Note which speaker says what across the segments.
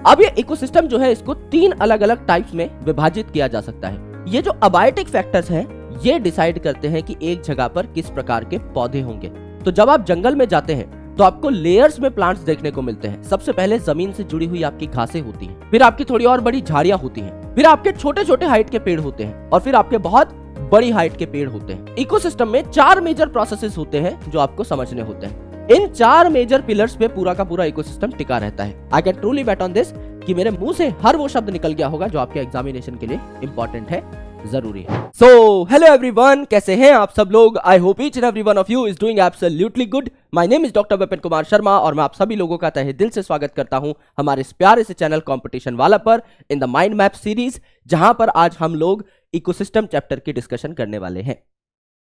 Speaker 1: अब ये इकोसिस्टम जो है इसको 3 अलग अलग टाइप्स में विभाजित किया जा सकता है। ये जो अबायोटिक फैक्टर्स हैं ये डिसाइड करते हैं कि एक जगह पर किस प्रकार के पौधे होंगे। तो जब आप जंगल में जाते हैं तो आपको लेयर्स में प्लांट्स देखने को मिलते हैं। सबसे पहले जमीन से जुड़ी हुई आपकी घासें होती हैं, फिर आपकी थोड़ी और बड़ी झाड़ियां होती हैं, फिर आपके छोटे छोटे हाइट के पेड़ होते हैं और फिर आपके बहुत बड़ी हाइट के पेड़ होते हैं। इकोसिस्टम में 4 मेजर प्रोसेसेस होते हैं जो आपको समझने होते हैं। इन 4 मेजर पिलर्स पे पूरा का पूरा इकोसिस्टम टिका रहता है। I can truly bet on this कि मेरे मुंह से हर वो शब्द निकल गया होगा जो आपके एग्जामिनेशन के लिए इंपॉर्टेंट है, जरूरी है। सो हेलो एवरीवन, कैसे हैं आप सब लोग? I hope each and every one of you is doing absolutely good. My name is doctor Vipin Kumar Sharma और मैं आप सभी लोगों का तहे दिल से स्वागत करता हूं हमारे इस प्यारे से चैनल कंपटीशन वाला पर in the mind map series, जहां पर आज हम लोग इकोसिस्टम चैप्टर की डिस्कशन करने वाले हैं।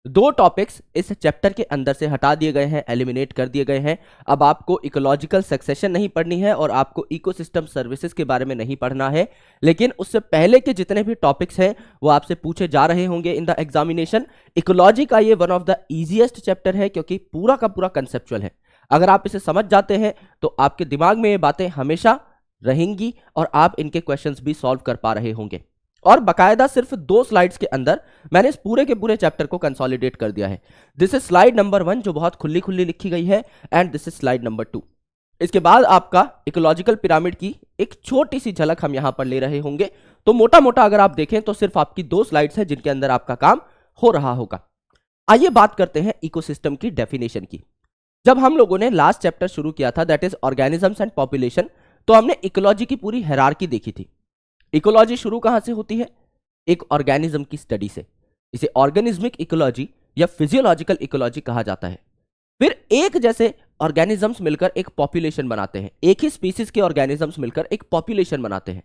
Speaker 1: 2 टॉपिक्स इस चैप्टर के अंदर से हटा दिए गए हैं, एलिमिनेट कर दिए गए हैं। अब आपको इकोलॉजिकल सक्सेशन नहीं पढ़नी है और आपको इकोसिस्टम सर्विसेज के बारे में नहीं पढ़ना है, लेकिन उससे पहले के जितने भी टॉपिक्स हैं वो आपसे पूछे जा रहे होंगे इन द एग्जामिनेशन। इकोलॉजी का ये one of the easiest chapter है क्योंकि पूरा का पूरा कंसेप्चुअल है। अगर आप इसे समझ जाते हैं तो आपके दिमाग में ये बातें हमेशा रहेंगी और आप इनके क्वेश्चंस भी सॉल्व कर पा रहे होंगे। और बकायदा सिर्फ 2 स्लाइड्स के अंदर मैंने इस पूरे के पूरे चैप्टर को कंसोलिडेट कर दिया है। दिस इज स्लाइड नंबर 1 जो बहुत खुली खुली लिखी गई है and this is slide number 2। इसके बाद आपका इकोलॉजिकल पिरामिड की एक छोटी सी झलक हम यहां पर ले रहे होंगे। तो मोटा मोटा अगर आप देखें तो सिर्फ आपकी 2 स्लाइड्स है जिनके अंदर आपका काम हो रहा होगा। आइए बात करते हैं इकोसिस्टम की डेफिनेशन की। जब हम लोगों ने लास्ट चैप्टर शुरू किया था that is organisms and population, तो हमने इकोलॉजी की पूरी हायरार्की देखी थी। इकोलॉजी शुरू कहां से होती है? एक ऑर्गेनिज्म की स्टडी से। इसे ऑर्गेनिज्मिक इकोलॉजी या फिजियोलॉजिकल इकोलॉजी कहा जाता है। फिर एक जैसे ऑर्गेनिजम्स मिलकर एक पॉपुलेशन बनाते हैं, एक ही स्पीसीज के ऑर्गेनिजम्स मिलकर एक पॉपुलेशन बनाते हैं।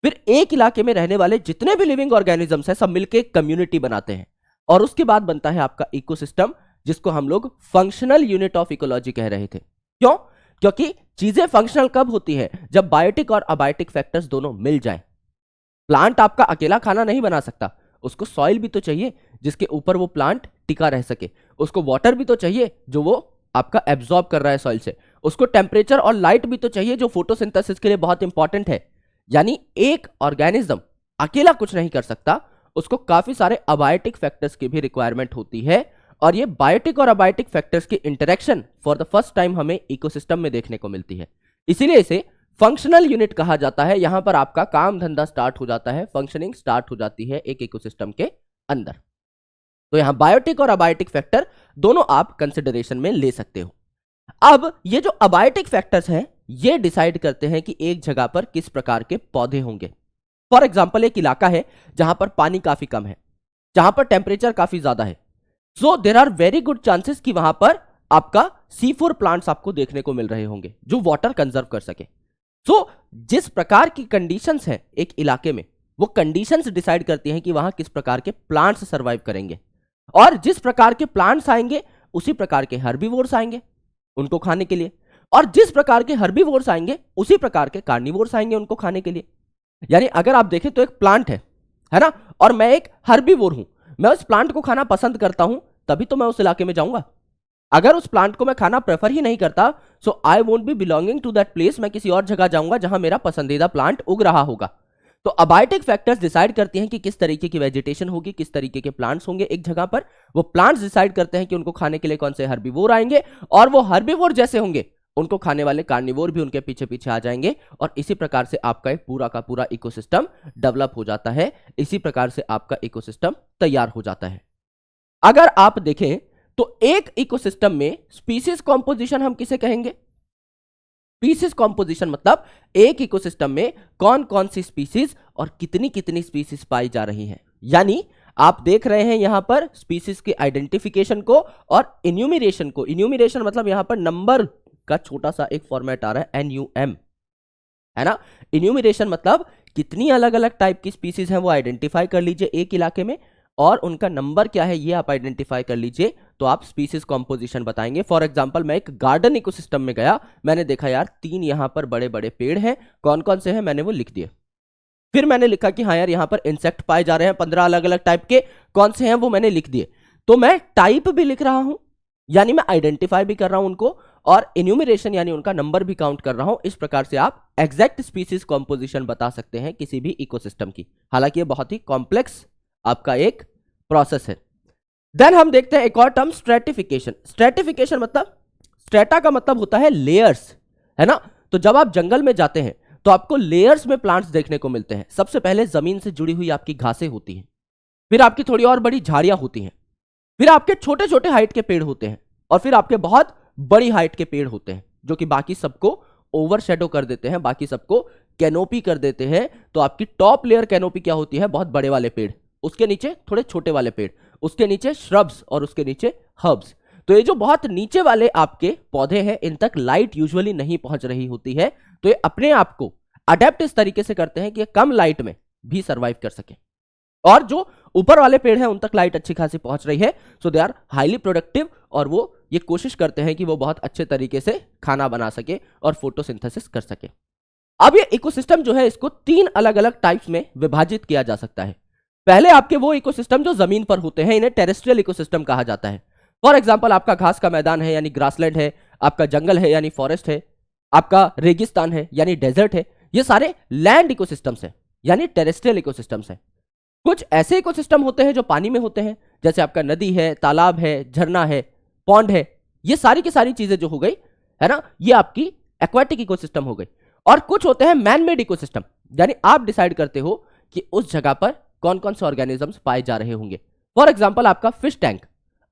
Speaker 1: फिर एक इलाके में रहने वाले जितने भी लिविंग ऑर्गेनिजम्स हैं सब मिलकर एक कम्युनिटी बनाते हैं और उसके बाद बनता है आपका इकोसिस्टम, जिसको हम लोग फंक्शनल यूनिट ऑफ इकोलॉजी कह रहे थे। क्यों? क्योंकि चीजें फंक्शनल कब होती है? जब बायोटिक और अबायोटिक फैक्टर्स दोनों मिल जाएं। प्लांट आपका अकेला खाना नहीं बना सकता, उसको सॉइल भी तो चाहिए जिसके ऊपर वो प्लांट टिका रह सके, उसको वाटर भी तो चाहिए जो वो आपका एब्जॉर्ब कर रहा है सॉइल से, उसको टेम्परेचर और लाइट भी तो चाहिए जो फोटोसिंथेसिस के लिए बहुत इंपॉर्टेंट है। यानी एक ऑर्गेनिज्म अकेला कुछ नहीं कर सकता, उसको काफी सारे अबायोटिक फैक्टर्स की भी रिक्वायरमेंट होती है। और ये बायोटिक और अबायोटिक फैक्टर्स की interaction for the first time हमें इकोसिस्टम में देखने को मिलती है, इसीलिए इसे फंक्शनल यूनिट कहा जाता है। यहां पर आपका काम धंधा स्टार्ट हो जाता है, फंक्शनिंग स्टार्ट हो जाती है एक इकोसिस्टम के अंदर। तो यहां बायोटिक और अबायोटिक फैक्टर दोनों आप कंसिडरेशन में ले सकते हो। अब ये जो अबायोटिक फैक्टर्स हैं ये डिसाइड करते हैं कि एक जगह पर किस प्रकार के पौधे होंगे। फॉर एग्जाम्पल एक इलाका है जहां पर पानी काफी कम है, जहां पर टेम्परेचर काफी ज्यादा है, so there are very good chances कि वहां पर आपका C4 प्लांट्स आपको देखने को मिल रहे होंगे जो वाटर कंजर्व कर सके। जिस प्रकार की कंडीशंस हैं एक इलाके में, वो कंडीशंस डिसाइड करती हैं कि वहां किस प्रकार के प्लांट्स सरवाइव करेंगे। और जिस प्रकार के प्लांट्स आएंगे उसी प्रकार के हर्बीवोर्स आएंगे उनको खाने के लिए, और जिस प्रकार के हर्बीवोर्स आएंगे उसी प्रकार के कार्निवोर्स आएंगे उनको खाने के लिए। यानी अगर आप देखें तो एक प्लांट है ना, और मैं एक हर्बीवोर हूं, मैं उस प्लांट को खाना पसंद करता हूं तभी तो मैं उस इलाके में जाऊंगा। अगर उस प्लांट को मैं खाना प्रेफर ही नहीं करता so I won't be belonging to that place, मैं किसी और जगह जाऊंगा जहां मेरा पसंदीदा प्लांट उग रहा होगा। तो अबायोटिक फैक्टर्स डिसाइड करती हैं कि किस तरीके की वेजिटेशन होगी, किस तरीके के प्लांट्स होंगे एक जगह पर। वो प्लांट्स डिसाइड करते हैं कि उनको खाने के लिए कौन से हर्बीवोर आएंगे, और वो हर्बीवोर जैसे होंगे उनको खाने वाले कार्निवोर भी उनके पीछे पीछे आ जाएंगे। और इसी प्रकार से आपका एक पूरा का पूरा इकोसिस्टम डेवलप हो जाता है, इसी प्रकार से आपका इकोसिस्टम तैयार हो जाता है। अगर आप देखें तो एक इकोसिस्टम में स्पीसीज कॉम्पोजिशन हम किसे कहेंगे? स्पीसीज कॉम्पोजिशन मतलब एक इकोसिस्टम में कौन कौन सी स्पीसीज और कितनी कितनी स्पीसीज पाई जा रही हैं। यानी आप देख रहे हैं यहां पर स्पीसीज के आइडेंटिफिकेशन को और इन्यूमरेशन को। इन्यूमरेशन मतलब यहां पर नंबर का छोटा सा एक फॉर्मेट आ रहा है NUM, है ना। इन्यूमरेशन मतलब कितनी अलग अलग टाइप की स्पीसीज हैं वो आइडेंटिफाई कर लीजिए एक इलाके में, और उनका नंबर क्या है ये आप आइडेंटिफाई कर लीजिए, तो आप स्पीसीज कॉम्पोजिशन बताएंगे। फॉर एग्जांपल मैं एक गार्डन इकोसिस्टम में गया, मैंने देखा यार 3 यहां पर बड़े बड़े पेड़ हैं, कौन कौन से हैं मैंने वो लिख दिए। फिर मैंने लिखा कि हाँ यार यहां पर इंसेक्ट पाए जा रहे हैं 15 अलग अलग टाइप के, कौन से हैं वो मैंने लिख दिए। तो मैं टाइप भी लिख रहा हूं, यानी मैं आइडेंटिफाई भी कर रहा हूं उनको, और इन्यूमरेशन यानी उनका नंबर भी काउंट कर रहा हूं। इस प्रकार से आप एग्जैक्ट स्पीसीज कॉम्पोजिशन बता सकते हैं किसी भी इकोसिस्टम की। हालांकि ये बहुत ही कॉम्प्लेक्स आपका एक प्रोसेस है। देन हम देखते हैं एक और टर्म, स्ट्रेटिफिकेशन। स्ट्रेटिफिकेशन मतलब, स्ट्रेटा का मतलब होता है लेयर्स, है ना। तो जब आप जंगल में जाते हैं तो आपको लेयर्स में प्लांट्स देखने को मिलते हैं। सबसे पहले जमीन से जुड़ी हुई आपकी घासें होती हैं, फिर आपकी थोड़ी और बड़ी झाड़ियां होती हैं, फिर आपके छोटे छोटे हाइट के पेड़ होते हैं, और फिर आपके बहुत बड़ी हाइट के पेड़ होते हैं जो कि बाकी सबको ओवरशैडो कर देते हैं, बाकी सबको कैनोपी कर देते हैं। तो आपकी टॉप लेयर कैनोपी क्या होती है? बहुत बड़े वाले पेड़, उसके नीचे थोड़े छोटे वाले पेड़, उसके नीचे श्रब्स और उसके नीचे हर्ब्स। तो ये जो बहुत नीचे वाले आपके पौधे हैं, इन तक लाइट यूजुअली नहीं पहुंच रही होती है, तो ये अपने आप को अडेप्ट इस तरीके से करते हैं कि ये कम लाइट में भी सर्वाइव कर सके। और जो ऊपर वाले पेड़ हैं उन तक लाइट अच्छी खासी पहुंच रही है, सो दे आर हाईली प्रोडक्टिव, और वो ये कोशिश करते हैं कि वो बहुत अच्छे तरीके से खाना बना सके और फोटोसिंथेसिस कर सके। अब ये इकोसिस्टम जो है, इसको 3 अलग अलग टाइप्स में विभाजित किया जा सकता है। पहले आपके वो इकोसिस्टम जो जमीन पर होते हैं, इन्हें टेरेस्ट्रियल इकोसिस्टम कहा जाता है। फॉर एग्जाम्पल, आपका घास का मैदान है यानी ग्रासलैंड है, आपका जंगल है यानी फॉरेस्ट है, आपका रेगिस्तान है यानी डेजर्ट है, ये सारे लैंड इकोसिस्टम्स हैं यानी टेरेस्ट्रियल इकोसिस्टम्स हैं। कुछ ऐसे इकोसिस्टम होते हैं जो पानी में होते हैं, जैसे आपका नदी है, तालाब है, झरना है, पॉन्ड है, ये सारी की सारी चीजें जो हो गई, है ना, ये आपकी एक्वाटिक इकोसिस्टम हो गई। और कुछ होते हैं मैन मेड इकोसिस्टम, यानी आप डिसाइड करते हो कि उस जगह पर कौन कौन से ऑर्गेनिजम्स पाए जा रहे होंगे। फॉर एग्जाम्पल, आपका फिश टैंक,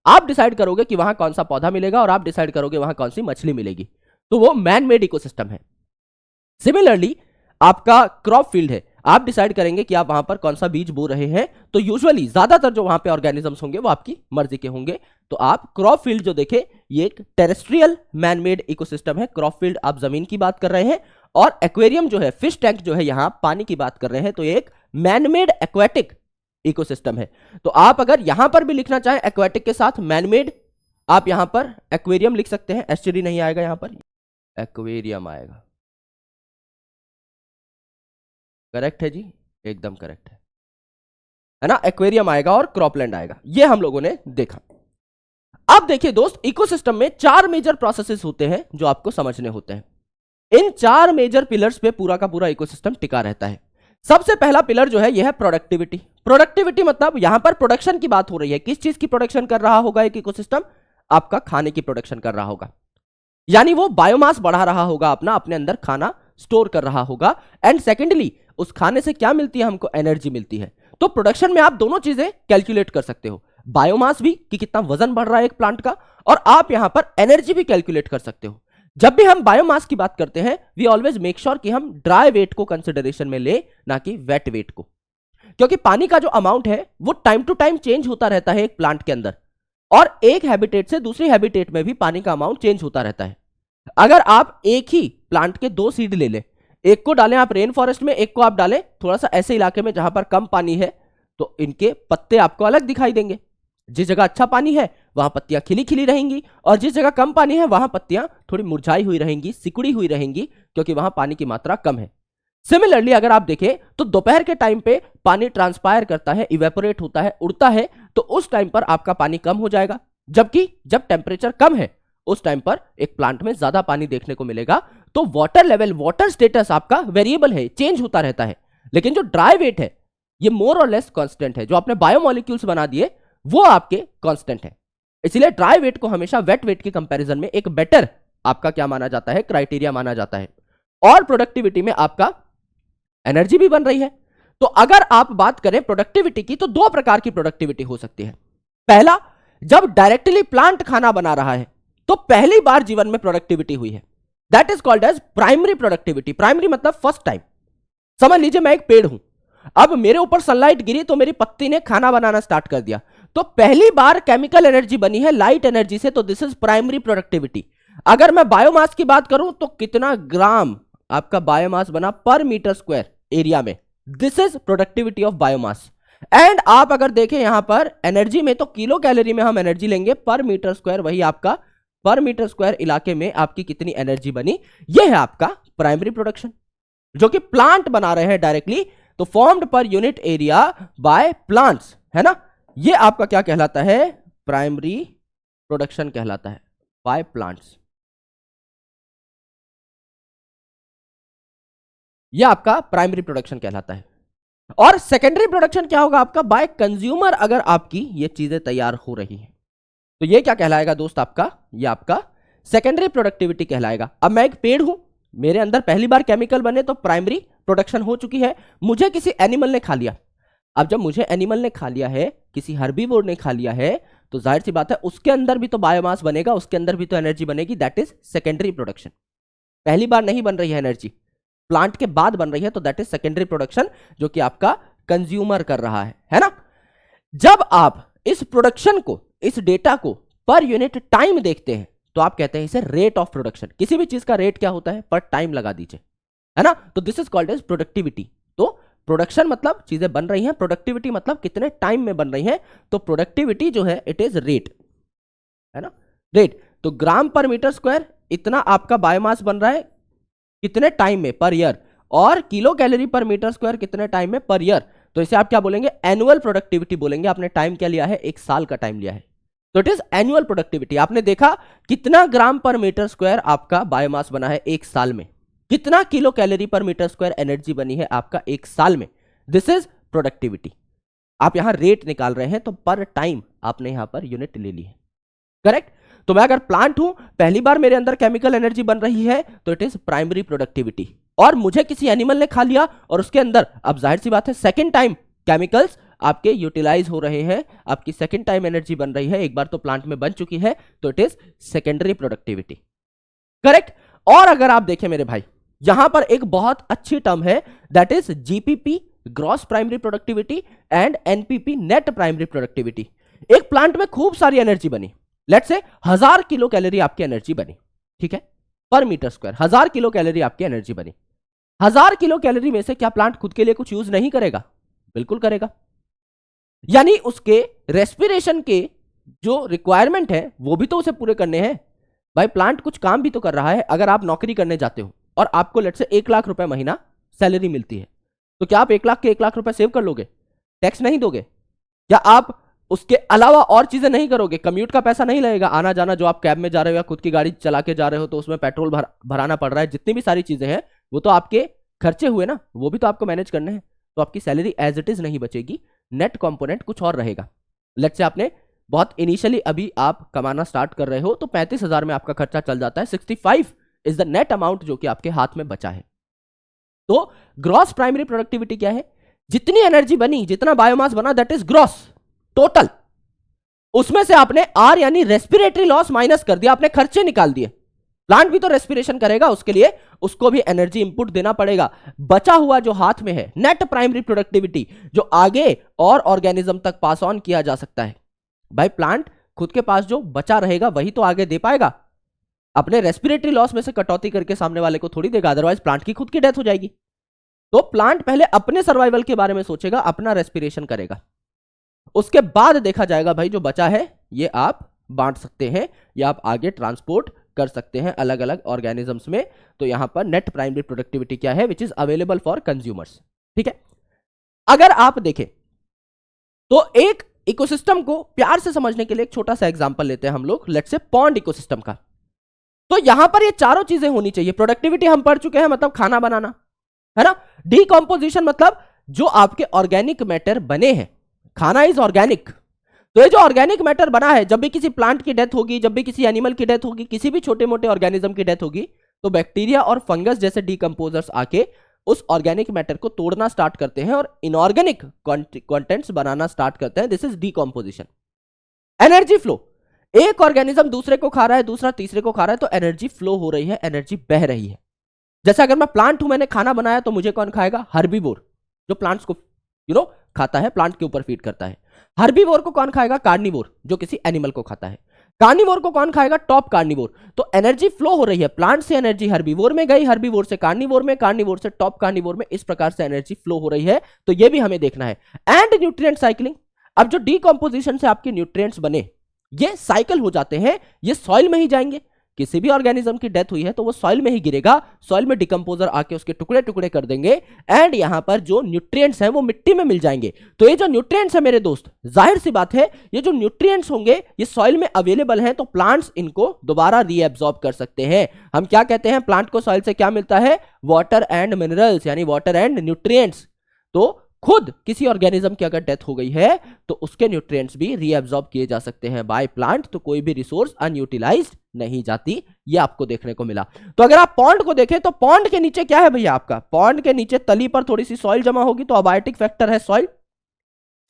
Speaker 1: आप डिसाइड करोगे कि वहां कौन सा पौधा मिलेगा और आप डिसाइड करोगे वहां कौन सी मछली मिलेगी, तो वो मैन मेड इकोसिस्टम है। सिमिलरली आपका क्रॉप फील्ड है, आप डिसाइड करेंगे कि आप वहां पर कौन सा बीज बो रहे हैं, तो यूजुअली ज्यादातर जो वहां पे ऑर्गेनिजम्स होंगे वो आपकी मर्जी के होंगे। तो आप क्रॉप फील्ड जो देखे, ये एक टेरेस्ट्रियल मैन मेड इकोसिस्टम है। क्रॉप फील्ड आप जमीन की बात कर रहे हैं, और एक्वेरियम जो है, फिश टैंक जो है, यहां पानी की बात कर रहे हैं, तो ये एक मैन मेड एक्वेटिक इकोसिस्टम है। तो आप अगर यहां पर भी लिखना चाहें एक्वेटिक के साथ मैन मेड, आप यहां पर एक्वेरियम लिख सकते हैं, एस्टरी नहीं आएगा, यहां पर एक्वेरियम आएगा। करेक्ट है जी, एकदम करेक्ट है ना, एक्वेरियम आएगा और क्रॉपलैंड आएगा, ये हम लोगों ने देखा। अब देखिए दोस्त, इकोसिस्टम में 4 मेजर प्रोसेसेस होते हैं जो आपको समझने होते हैं। इन 4 मेजर पिलर्स पे पूरा का पूरा इकोसिस्टम टिका रहता है। सबसे पहला पिलर जो है यह है प्रोडक्टिविटी। प्रोडक्टिविटी मतलब यहां पर प्रोडक्शन की बात हो रही है। किस चीज की प्रोडक्शन कर रहा होगा एक इकोसिस्टम? आपका खाने की प्रोडक्शन कर रहा होगा, यानी वो बायोमास बढ़ा रहा होगा, अपना अपने अंदर खाना स्टोर कर रहा होगा। एंड सेकेंडली, उस खाने से क्या मिलती है? हमको एनर्जी मिलती है। तो प्रोडक्शन में आप दोनों चीजें कैलकुलेट कर सकते हो, बायोमास भी कि कितना वजन बढ़ रहा है एक प्लांट का, और आप यहां पर एनर्जी भी कैलकुलेट कर सकते हो। जब भी हम बायोमास की बात करते हैं, वी ऑलवेज मेक श्योर कि हम ड्राई वेट को कंसिडरेशन में ले, ना कि वेट वेट को, क्योंकि पानी का जो अमाउंट है वो टाइम टू टाइम चेंज होता रहता है एक प्लांट के अंदर, और एक हैबिटेट से दूसरी हैबिटेट में भी पानी का अमाउंट चेंज होता रहता है। अगर आप एक ही प्लांट के 2 सीड ले लें, एक को डालें आप रेन फॉरेस्ट में, एक को आप डालें थोड़ा सा ऐसे इलाके में जहां पर कम पानी है, तो इनके पत्ते आपको अलग दिखाई देंगे। जिस जगह अच्छा पानी है वहां पत्तियां खिली खिली रहेंगी, और जिस जगह कम पानी है वहां पत्तियां थोड़ी मुरझाई हुई रहेंगी, सिकुड़ी हुई रहेंगी, क्योंकि वहां पानी की मात्रा कम है। सिमिलरली अगर आप देखें तो दोपहर के टाइम पे पानी ट्रांसपायर करता है, इवेपोरेट होता है, उड़ता है, तो उस टाइम पर आपका पानी कम हो जाएगा। जबकि जब टेम्परेचर कम है उस टाइम पर एक प्लांट में ज्यादा पानी देखने को मिलेगा। तो वाटर लेवल, वाटर स्टेटस आपका वेरिएबल है, चेंज होता रहता है। लेकिन जो ड्राई वेट है ये मोर और लेस कांस्टेंट है। जो आपने बायोमोलिक्यूल्स बना दिए वो आपके कांस्टेंट है। इसलिए ड्राई वेट को हमेशा वेट वेट के कंपैरिजन में एक बेटर आपका क्या माना जाता है? क्राइटेरिया माना जाता है। और प्रोडक्टिविटी में आपका एनर्जी भी बन रही है। तो अगर आप बात करें प्रोडक्टिविटी की, तो 2 प्रकार की प्रोडक्टिविटी हो सकती है। पहला, जब डायरेक्टली प्लांट खाना बना रहा है तो पहली बार जीवन में प्रोडक्टिविटी हुई है, that is called as primary productivity. Primary मतलब फर्स्ट टाइम। समझ लीजिए मैं एक पेड़ हूं, अब मेरे ऊपर सनलाइट गिरी तो मेरी पत्ती ने खाना बनाना स्टार्ट कर दिया, तो पहली बार केमिकल एनर्जी बनी है लाइट एनर्जी से, तो दिस इज प्राइमरी प्रोडक्टिविटी। अगर मैं बायोमास की बात करूं तो कितना ग्राम आपका बायोमास बना पर मीटर स्क्वायर एरिया में, this is productivity of biomass. And आप अगर देखें यहां पर एनर्जी में, तो किलो कैलोरी में हम एनर्जी लेंगे, पर मीटर स्क्वायर वही आपका पर मीटर स्क्वायर इलाके में आपकी कितनी एनर्जी बनी, यह है आपका प्राइमरी प्रोडक्शन, जो कि प्लांट बना रहे हैं डायरेक्टली। तो formed per unit area by plants, है ना, यह आपका क्या कहलाता है? प्राइमरी प्रोडक्शन कहलाता है बाय प्लांट्स। यह आपका प्राइमरी प्रोडक्शन कहलाता है। और सेकेंडरी प्रोडक्शन क्या होगा आपका, बाय कंज्यूमर, अगर आपकी ये चीजें तैयार हो रही हैं तो ये क्या कहलाएगा दोस्त आपका, ये आपका सेकेंडरी प्रोडक्टिविटी कहलाएगा। अब मैं एक पेड़ हूं, मेरे अंदर पहली बार केमिकल बने तो प्राइमरी प्रोडक्शन हो चुकी है, मुझे किसी एनिमल ने खा लिया। अब जब मुझे एनिमल ने खा लिया है, किसी हर्बीवोर ने खा लिया है, तो जाहिर सी बात है उसके अंदर भी तो बायोमास बनेगा, उसके अंदर भी तो एनर्जी बनेगी, दैट इज सेकेंडरी प्रोडक्शन। पहली बार नहीं बन रही है एनर्जी, प्लांट के बाद बन रही है, तो दैट इज सेकेंडरी प्रोडक्शन, जो कि आपका कंज्यूमर कर रहा है ना। जब आप इस प्रोडक्शन को, इस डेटा को पर यूनिट टाइम देखते हैं तो आप कहते हैं इसे रेट ऑफ प्रोडक्शन। किसी भी चीज का रेट क्या होता है, पर टाइम लगा दीजिए, है ना। तो this is called as productivity. तो प्रोडक्शन मतलब चीजें बन रही हैं, प्रोडक्टिविटी मतलब कितने टाइम में बन रही हैं। तो प्रोडक्टिविटी जो है इट इज रेट, है ना, रेट। तो ग्राम पर मीटर स्क्वायर इतना आपका बायोमास बन रहा है कितने टाइम में, पर ईयर, और किलो कैलोरी पर मीटर स्क्वायर कितने टाइम में, पर ईयर। तो इसे आप क्या बोलेंगे, एनुअल प्रोडक्टिविटी बोलेंगे। आपने टाइम क्या लिया है, एक साल का टाइम लिया है, तो इट इज एनुअल प्रोडक्टिविटी। आपने देखा कितना ग्राम पर मीटर स्क्वायर आपका बायोमास बना है एक साल में, कितना किलो कैलोरी पर मीटर स्क्वायर एनर्जी बनी है आपका एक साल में, दिस इज प्रोडक्टिविटी। आप यहां रेट निकाल रहे हैं तो पर टाइम आपने यहां पर यूनिट ले ली है, करेक्ट। तो मैं अगर प्लांट हूं, पहली बार मेरे अंदर केमिकल एनर्जी बन रही है, तो इट इज प्राइमरी प्रोडक्टिविटी। और मुझे किसी एनिमल ने खा लिया और उसके अंदर, अब जाहिर सी बात है सेकेंड टाइम केमिकल्स आपके यूटिलाइज हो रहे हैं, आपकी सेकेंड टाइम एनर्जी बन रही है, एक बार तो प्लांट में बन चुकी है, तो it is secondary productivity, correct. और अगर आप देखें मेरे भाई, यहां पर एक बहुत अच्छी टर्म है, that is GPP, gross primary productivity, and NPP, net primary productivity. एक प्लांट में खूब सारी एनर्जी बनी, लेट्स से 1000 किलो कैलोरी आपकी एनर्जी बनी, ठीक है, पर मीटर स्क्वायर 1000 किलो कैलोरी आपकी एनर्जी बनी। 1000 किलो कैलोरी में से क्या प्लांट खुद के लिए कुछ यूज नहीं करेगा, बिल्कुल करेगा। यानी उसके रेस्पिरेशन के जो रिक्वायरमेंट है वो भी तो उसे पूरे करने हैं। भाई प्लांट कुछ काम भी तो कर रहा है। अगर आप नौकरी करने जाते हो और आपको लेट्स से 1 लाख रुपए महीना सैलरी मिलती है, तो क्या आप 1 लाख के 1 लाख रुपए सेव कर लोगे, टैक्स नहीं दोगे? या आप उसके अलावा और चीजें नहीं करोगे, कम्यूट का पैसा नहीं लगेगा, आना जाना जो आप कैब में जा रहे हो या खुद की गाड़ी चला के जा रहे हो तो उसमें पेट्रोल भराना पड़ रहा है, जितनी भी सारी चीजें हैं वो तो आपके खर्चे हुए ना, वो भी तो आपको मैनेज करने हैं। तो आपकी सैलरी एज इट इज नहीं बचेगी, नेट कंपोनेंट कुछ और रहेगा। लेट्स से आपने बहुत इनिशियली अभी आप कमाना स्टार्ट कर रहे हो तो 35,000 में आपका खर्चा चल जाता है, 65 इज द नेट अमाउंट जो कि आपके हाथ में बचा है। तो ग्रॉस प्राइमरी प्रोडक्टिविटी क्या है, जितनी एनर्जी बनी, जितना बायोमास बना, दैट इज ग्रॉस टोटल। उसमें से आपने आर यानी रेस्पिरेटरी लॉस माइनस कर दिया, आपने खर्चे निकाल दिए। प्लांट भी तो रेस्पिरेशन करेगा, उसके लिए उसको भी एनर्जी इंपुट देना पड़ेगा। बचा हुआ जो हाथ में है नेट प्राइमरी प्रोडक्टिविटी, जो आगे और ऑर्गेनिज्म तक पास ऑन किया जा सकता है। भाई प्लांट खुद के पास जो बचा रहेगा वही तो आगे दे पाएगा, अपने रेस्पिरेटरी लॉस में से कटौती करके सामने वाले को थोड़ी देगा, अदरवाइज प्लांट की खुद की डेथ हो जाएगी। तो प्लांट पहले अपने सर्वाइवल के बारे में सोचेगा, अपना रेस्पिरेशन करेगा, उसके बाद देखा जाएगा भाई जो बचा है ये आप बांट सकते हैं या आप आगे ट्रांसपोर्ट कर सकते हैं अलग अलग ऑर्गेनिजम्स में। तो यहां पर नेट प्राइमरी प्रोडक्टिविटी क्या है, विच इज अवेलेबल फॉर कंज्यूमर्स, ठीक है। अगर आप देखें तो एक इकोसिस्टम को प्यार से समझने के लिए एक छोटा सा एग्जांपल लेते हैं हम लोग, लेट्स से पॉन्ड इकोसिस्टम का। तो यहां पर ये चारों चीजें होनी चाहिए। प्रोडक्टिविटी हम पढ़ चुके हैं, मतलब खाना बनाना, है ना। डीकंपोजिशन मतलब जो आपके ऑर्गेनिक मैटर बने हैं, खाना इज ऑर्गेनिक। तो ये जो ऑर्गेनिक मैटर बना है, जब भी किसी प्लांट की डेथ होगी, जब भी किसी एनिमल की डेथ होगी, किसी भी छोटे मोटे ऑर्गेनिज्म की डेथ होगी, तो बैक्टीरिया और फंगस जैसे डीकंपोजर्स आके उस ऑर्गेनिक मैटर को तोड़ना स्टार्ट करते हैं और इनऑर्गेनिक कंटेंट्स बनाना स्टार्ट करते हैं। This is decomposition. Energy flow, एक ऑर्गेनिज्म दूसरे को खा रहा है, दूसरा तीसरे को खा रहा है, तो एनर्जी फ्लो हो रही है, एनर्जी बह रही है। जैसे अगर मैं प्लांट हूं, मैंने खाना बनाया, तो मुझे कौन खाएगा, हर्बीवोर, जो प्लांट्स को खाता है, प्लांट के ऊपर फीड करता है। हर्बीवोर को कौन खाएगा, कार्निवोर, जो किसी एनिमल को खाता है। कार्निवोर को कौन खाएगा, टॉप कार्निवोर। तो एनर्जी फ्लो हो रही है, प्लांट से एनर्जी हर्बीवोर में गई, हर्बीवोर से कार्निवोर में, कार्निवोर से टॉप कार्निवोर में, इस प्रकार से एनर्जी फ्लो हो रही है। तो ये भी हमें देखना है। एंड न्यूट्रिएंट साइक्लिंग, अब जो डीकंपोजिशन से आपके न्यूट्रिएंट्स बने, ये साइकिल हो जाते हैं, ये सॉइल में ही जाएंगे, किसी भी ऑर्गेनिज्म की डेथ हुई है तो वो सॉइल में ही गिरेगा, सॉइल में डिकम्पोजर आके उसके टुकड़े टुकड़े कर देंगे एंड यहां पर जो न्यूट्रिएंट्स हैं वो मिट्टी में मिल जाएंगे। तो ये जो न्यूट्रिएंट्स है मेरे दोस्त, जाहिर सी बात है ये जो न्यूट्रिएंट्स होंगे ये सॉइल में अवेलेबल हैं, तो प्लांट्स इनको दोबारा रीएब्सॉर्ब कर सकते हैं। हम क्या कहते हैं, प्लांट को सॉइल से क्या मिलता है, वाटर एंड मिनरल्स, यानी वाटर एंड न्यूट्रिएंट्स। तो खुद किसी ऑर्गेनिज्म की अगर डेथ हो गई है तो उसके न्यूट्रिएंट्स भी रीएब्सॉर्ब किए जा सकते हैं बाय प्लांट, तो कोई भी रिसोर्स अनयूटिलाइज्ड नहीं जाती, ये आपको देखने को मिला। तो अगर आप पॉन्ड को देखें तो पॉन्ड के नीचे क्या है भैया, आपका पॉन्ड के नीचे तली पर थोड़ी सी सॉइल जमा होगी, तो अबायोटिक फैक्टर है सॉइल।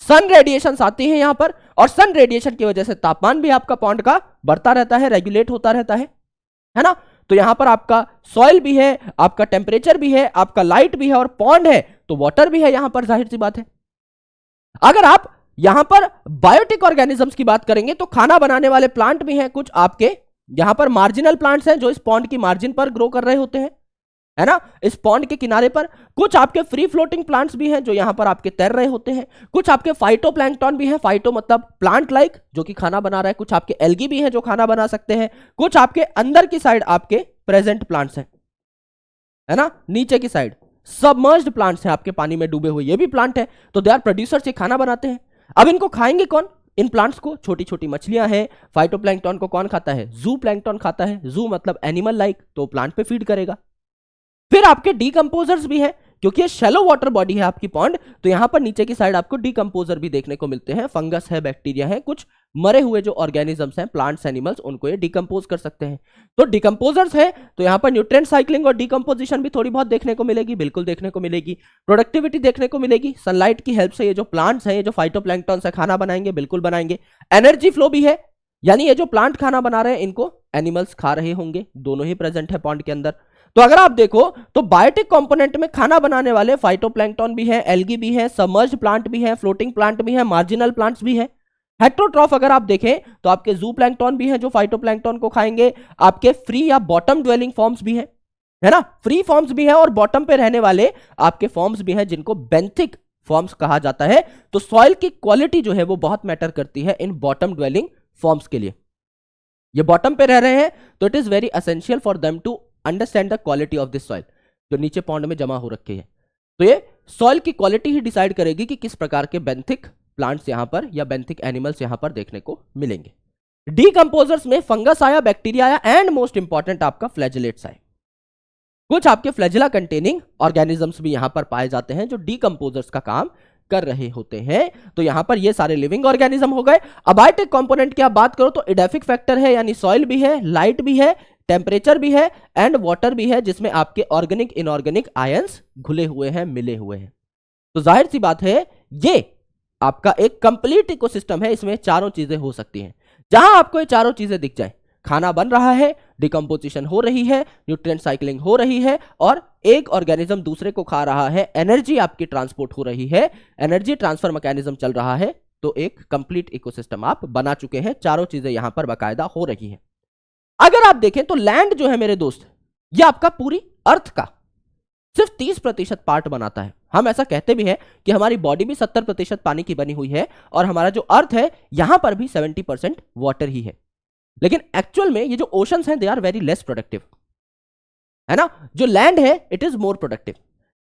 Speaker 1: सन रेडिएशन आती है यहां पर, और सन रेडिएशन की वजह से तापमान भी आपका पॉन्ड का बढ़ता रहता है, रेगुलेट होता रहता है ना। तो यहां पर आपका सॉइल भी है, आपका टेम्परेचर भी है, आपका लाइट भी है और पॉन्ड है, तो वाटर भी है यहां पर, जाहिर सी बात है। अगर आप यहां पर बायोटिक ऑर्गेनिजम्स की बात करेंगे तो खाना बनाने वाले प्लांट भी हैं, कुछ आपके यहां पर मार्जिनल प्लांट्स हैं जो इस पॉन्ड की मार्जिन पर ग्रो कर रहे होते हैं, है ना, इस पॉन्ड के किनारे पर। कुछ आपके फ्री फ्लोटिंग प्लांट्स भी हैं जो यहां पर आपके तैर रहे होते हैं। कुछ आपके फाइटोप्लैंक्टन भी हैं, फाइटो मतलब प्लांट लाइक जो कि खाना बना रहा है। कुछ आपके एल्गी भी हैं जो खाना बना सकते हैं। कुछ आपके अंदर की साइड आपके प्रेजेंट प्लांट्स हैं, है ना, नीचे की साइड सबमर्ज्ड प्लांट्स हैं आपके पानी में डूबे हुए, ये भी प्लांट है। तो दे आर प्रोड्यूसर्स, ये खाना बनाते हैं। अब इनको खाएंगे कौन, इन प्लांट्स को छोटी छोटी मछलियां हैं। फाइटोप्लैंक्टन को कौन खाता है, जू प्लैंक्टन खाता है। जू मतलब एनिमल लाइक, तो प्लांट पे फीड करेगा। फिर आपके डीकंपोजर्स भी हैं, क्योंकि ये शैलो वाटर बॉडी है आपकी पॉन्ड, तो यहां पर नीचे की साइड आपको डीकंपोजर भी देखने को मिलते हैं। फंगस है, बैक्टीरिया है, कुछ मरे हुए जो ऑर्गेनिजम्स हैं, प्लांट्स, एनिमल्स, उनको ये डिकंपोज कर सकते हैं। तो डिकंपोजर्स है, तो यहां पर न्यूट्रिएंट साइक्लिंग और डिकंपोजिशन भी थोड़ी बहुत देखने को मिलेगी, बिल्कुल देखने को मिलेगी। प्रोडक्टिविटी देखने को मिलेगी, सनलाइट की हेल्प से ये जो प्लांट्स हैं, ये जो फाइटोप्लैंक्टन से खाना बनाएंगे, बिल्कुल बनाएंगे। एनर्जी फ्लो भी है, यानी ये जो प्लांट खाना बना रहे हैं इनको एनिमल्स खा रहे होंगे, दोनों ही प्रेजेंट है पॉन्ड के अंदर। तो अगर आप देखो तो बायोटिक कंपोनेंट में खाना बनाने वाले फाइटोप्लैंक्टन भी है, एल्गी भी है, सबमर्ज्ड प्लांट भी है, फ्लोटिंग प्लांट भी है, मार्जिनल प्लांट्स भी है। हेट्रोट्रॉफ अगर आप देखें तो आपके जू प्लैंक्टन भी है जो फाइटोप्लैंक्टन को खाएंगे। आपके फ्री या बॉटम ड्वेलिंग फॉर्म्स भी है ना, फ्री फॉर्म्स भी है, और बॉटम पे रहने वाले आपके फॉर्म्स भी हैं जिनको बेंथिक फॉर्म्स कहा जाता है। तो सॉइल की क्वालिटी जो है वो बहुत मैटर करती है इन बॉटम ड्वेलिंग फॉर्म्स के लिए। ये बॉटम पे रह रहे हैं तो it is very essential for them to understand the quality of this soil, जो नीचे पॉन्ड में जमा हो रखे हैं। तो ये सॉइल की क्वालिटी ही डिसाइड करेगी कि किस प्रकार के बेंथिक प्लांट्स यहां पर या बेंथिक एनिमल्स यहां पर देखने को मिलेंगे। डीकंपोजर्स में फंगस आया, बैक्टीरिया आया, एंड मोस्ट इंपॉर्टेंट आपका फ्लैजिलेट्स आए। कुछ आपके फ्लैजिला कंटेनिंग ऑर्गेनिजम्स भी यहां पर पाए जाते हैं जो डीकंपोजर्स का काम कर रहे होते हैं। तो यहां पर ये सारे लिविंग ऑर्गेनिज्म हो गए। अबायोटिक कंपोनेंट की आप बात करो तो एडेफिक फैक्टर है, यानी सॉइल भी है, लाइट भी है, टेम्परेचर भी है एंड वाटर भी है, जिसमें आपके ऑर्गेनिक इनऑर्गेनिक आयंस घुले हुए हैं, मिले हुए हैं। तो जाहिर सी बात है ये आपका एक कंप्लीट इकोसिस्टम है, इसमें चारों चीजें हो सकती हैं। जहां आपको ये चारों चीजें दिख जाए, खाना बन रहा है, डिकम्पोजिशन हो रही है, न्यूट्रिएंट साइक्लिंग हो रही है, और एक ऑर्गेनिज्म दूसरे को खा रहा है, एनर्जी आपकी ट्रांसपोर्ट हो रही है, एनर्जी ट्रांसफर मैकेनिज्म चल रहा है, तो एक कंप्लीट इकोसिस्टम आप बना चुके हैं। चारों चीजें यहां पर बाकायदा हो रही हैं। अगर आप देखें तो लैंड जो है मेरे दोस्त, ये आपका पूरी अर्थ का सिर्फ 30% पार्ट बनाता है। हम ऐसा कहते भी हैं कि हमारी बॉडी भी 70% पानी की बनी हुई है, और हमारा जो अर्थ है यहां पर भी 70% वाटर ही है। लेकिन एक्चुअल में ये जो ओशंस हैं they are very less productive, है ना। जो लैंड है इट इज मोर प्रोडक्टिव।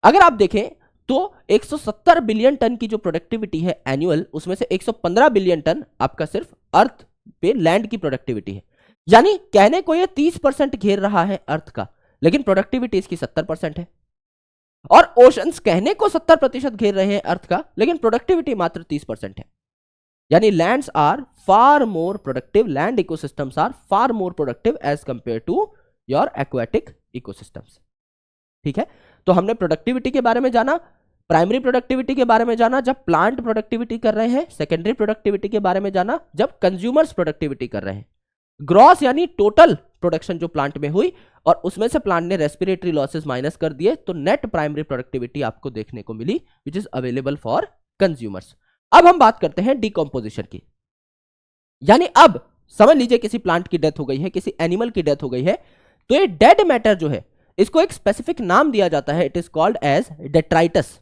Speaker 1: अगर आप देखें तो 170 बिलियन टन की जो प्रोडक्टिविटी है एनुअल, उसमें से 115 बिलियन टन आपका सिर्फ अर्थ पे लैंड की प्रोडक्टिविटी है। यानी कहने को ये 30% घेर रहा है अर्थ का, लेकिन प्रोडक्टिविटी इसकी 70% है। और ओशंस कहने को 70% घेर रहे हैं अर्थ का, लेकिन प्रोडक्टिविटी मात्र 30% है। यानी lands are far more productive, land ecosystems are far more productive as compare to your aquatic ecosystems. ठीक है, तो हमने प्रोडक्टिविटी के बारे में जाना, प्राइमरी प्रोडक्टिविटी के बारे में जाना जब प्लांट प्रोडक्टिविटी कर रहे हैं, सेकेंडरी प्रोडक्टिविटी के बारे में जाना जब कंज्यूमर्स प्रोडक्टिविटी कर रहे हैं, ग्रॉस यानी टोटल प्रोडक्शन जो प्लांट में हुई और उसमें से प्लांट ने रेस्पिरेटरी लॉसेस माइनस कर दिए, तो नेट प्राइमरी प्रोडक्टिविटी आपको देखने को मिली which is available for consumers. अब हम बात करते हैं डिकम्पोजिशन की। यानी अब समझ लीजिए किसी प्लांट की डेथ हो गई है, किसी एनिमल की डेथ हो गई है, तो ये डेड मैटर जो है इसको एक स्पेसिफिक नाम दिया जाता है, it is called as detritus.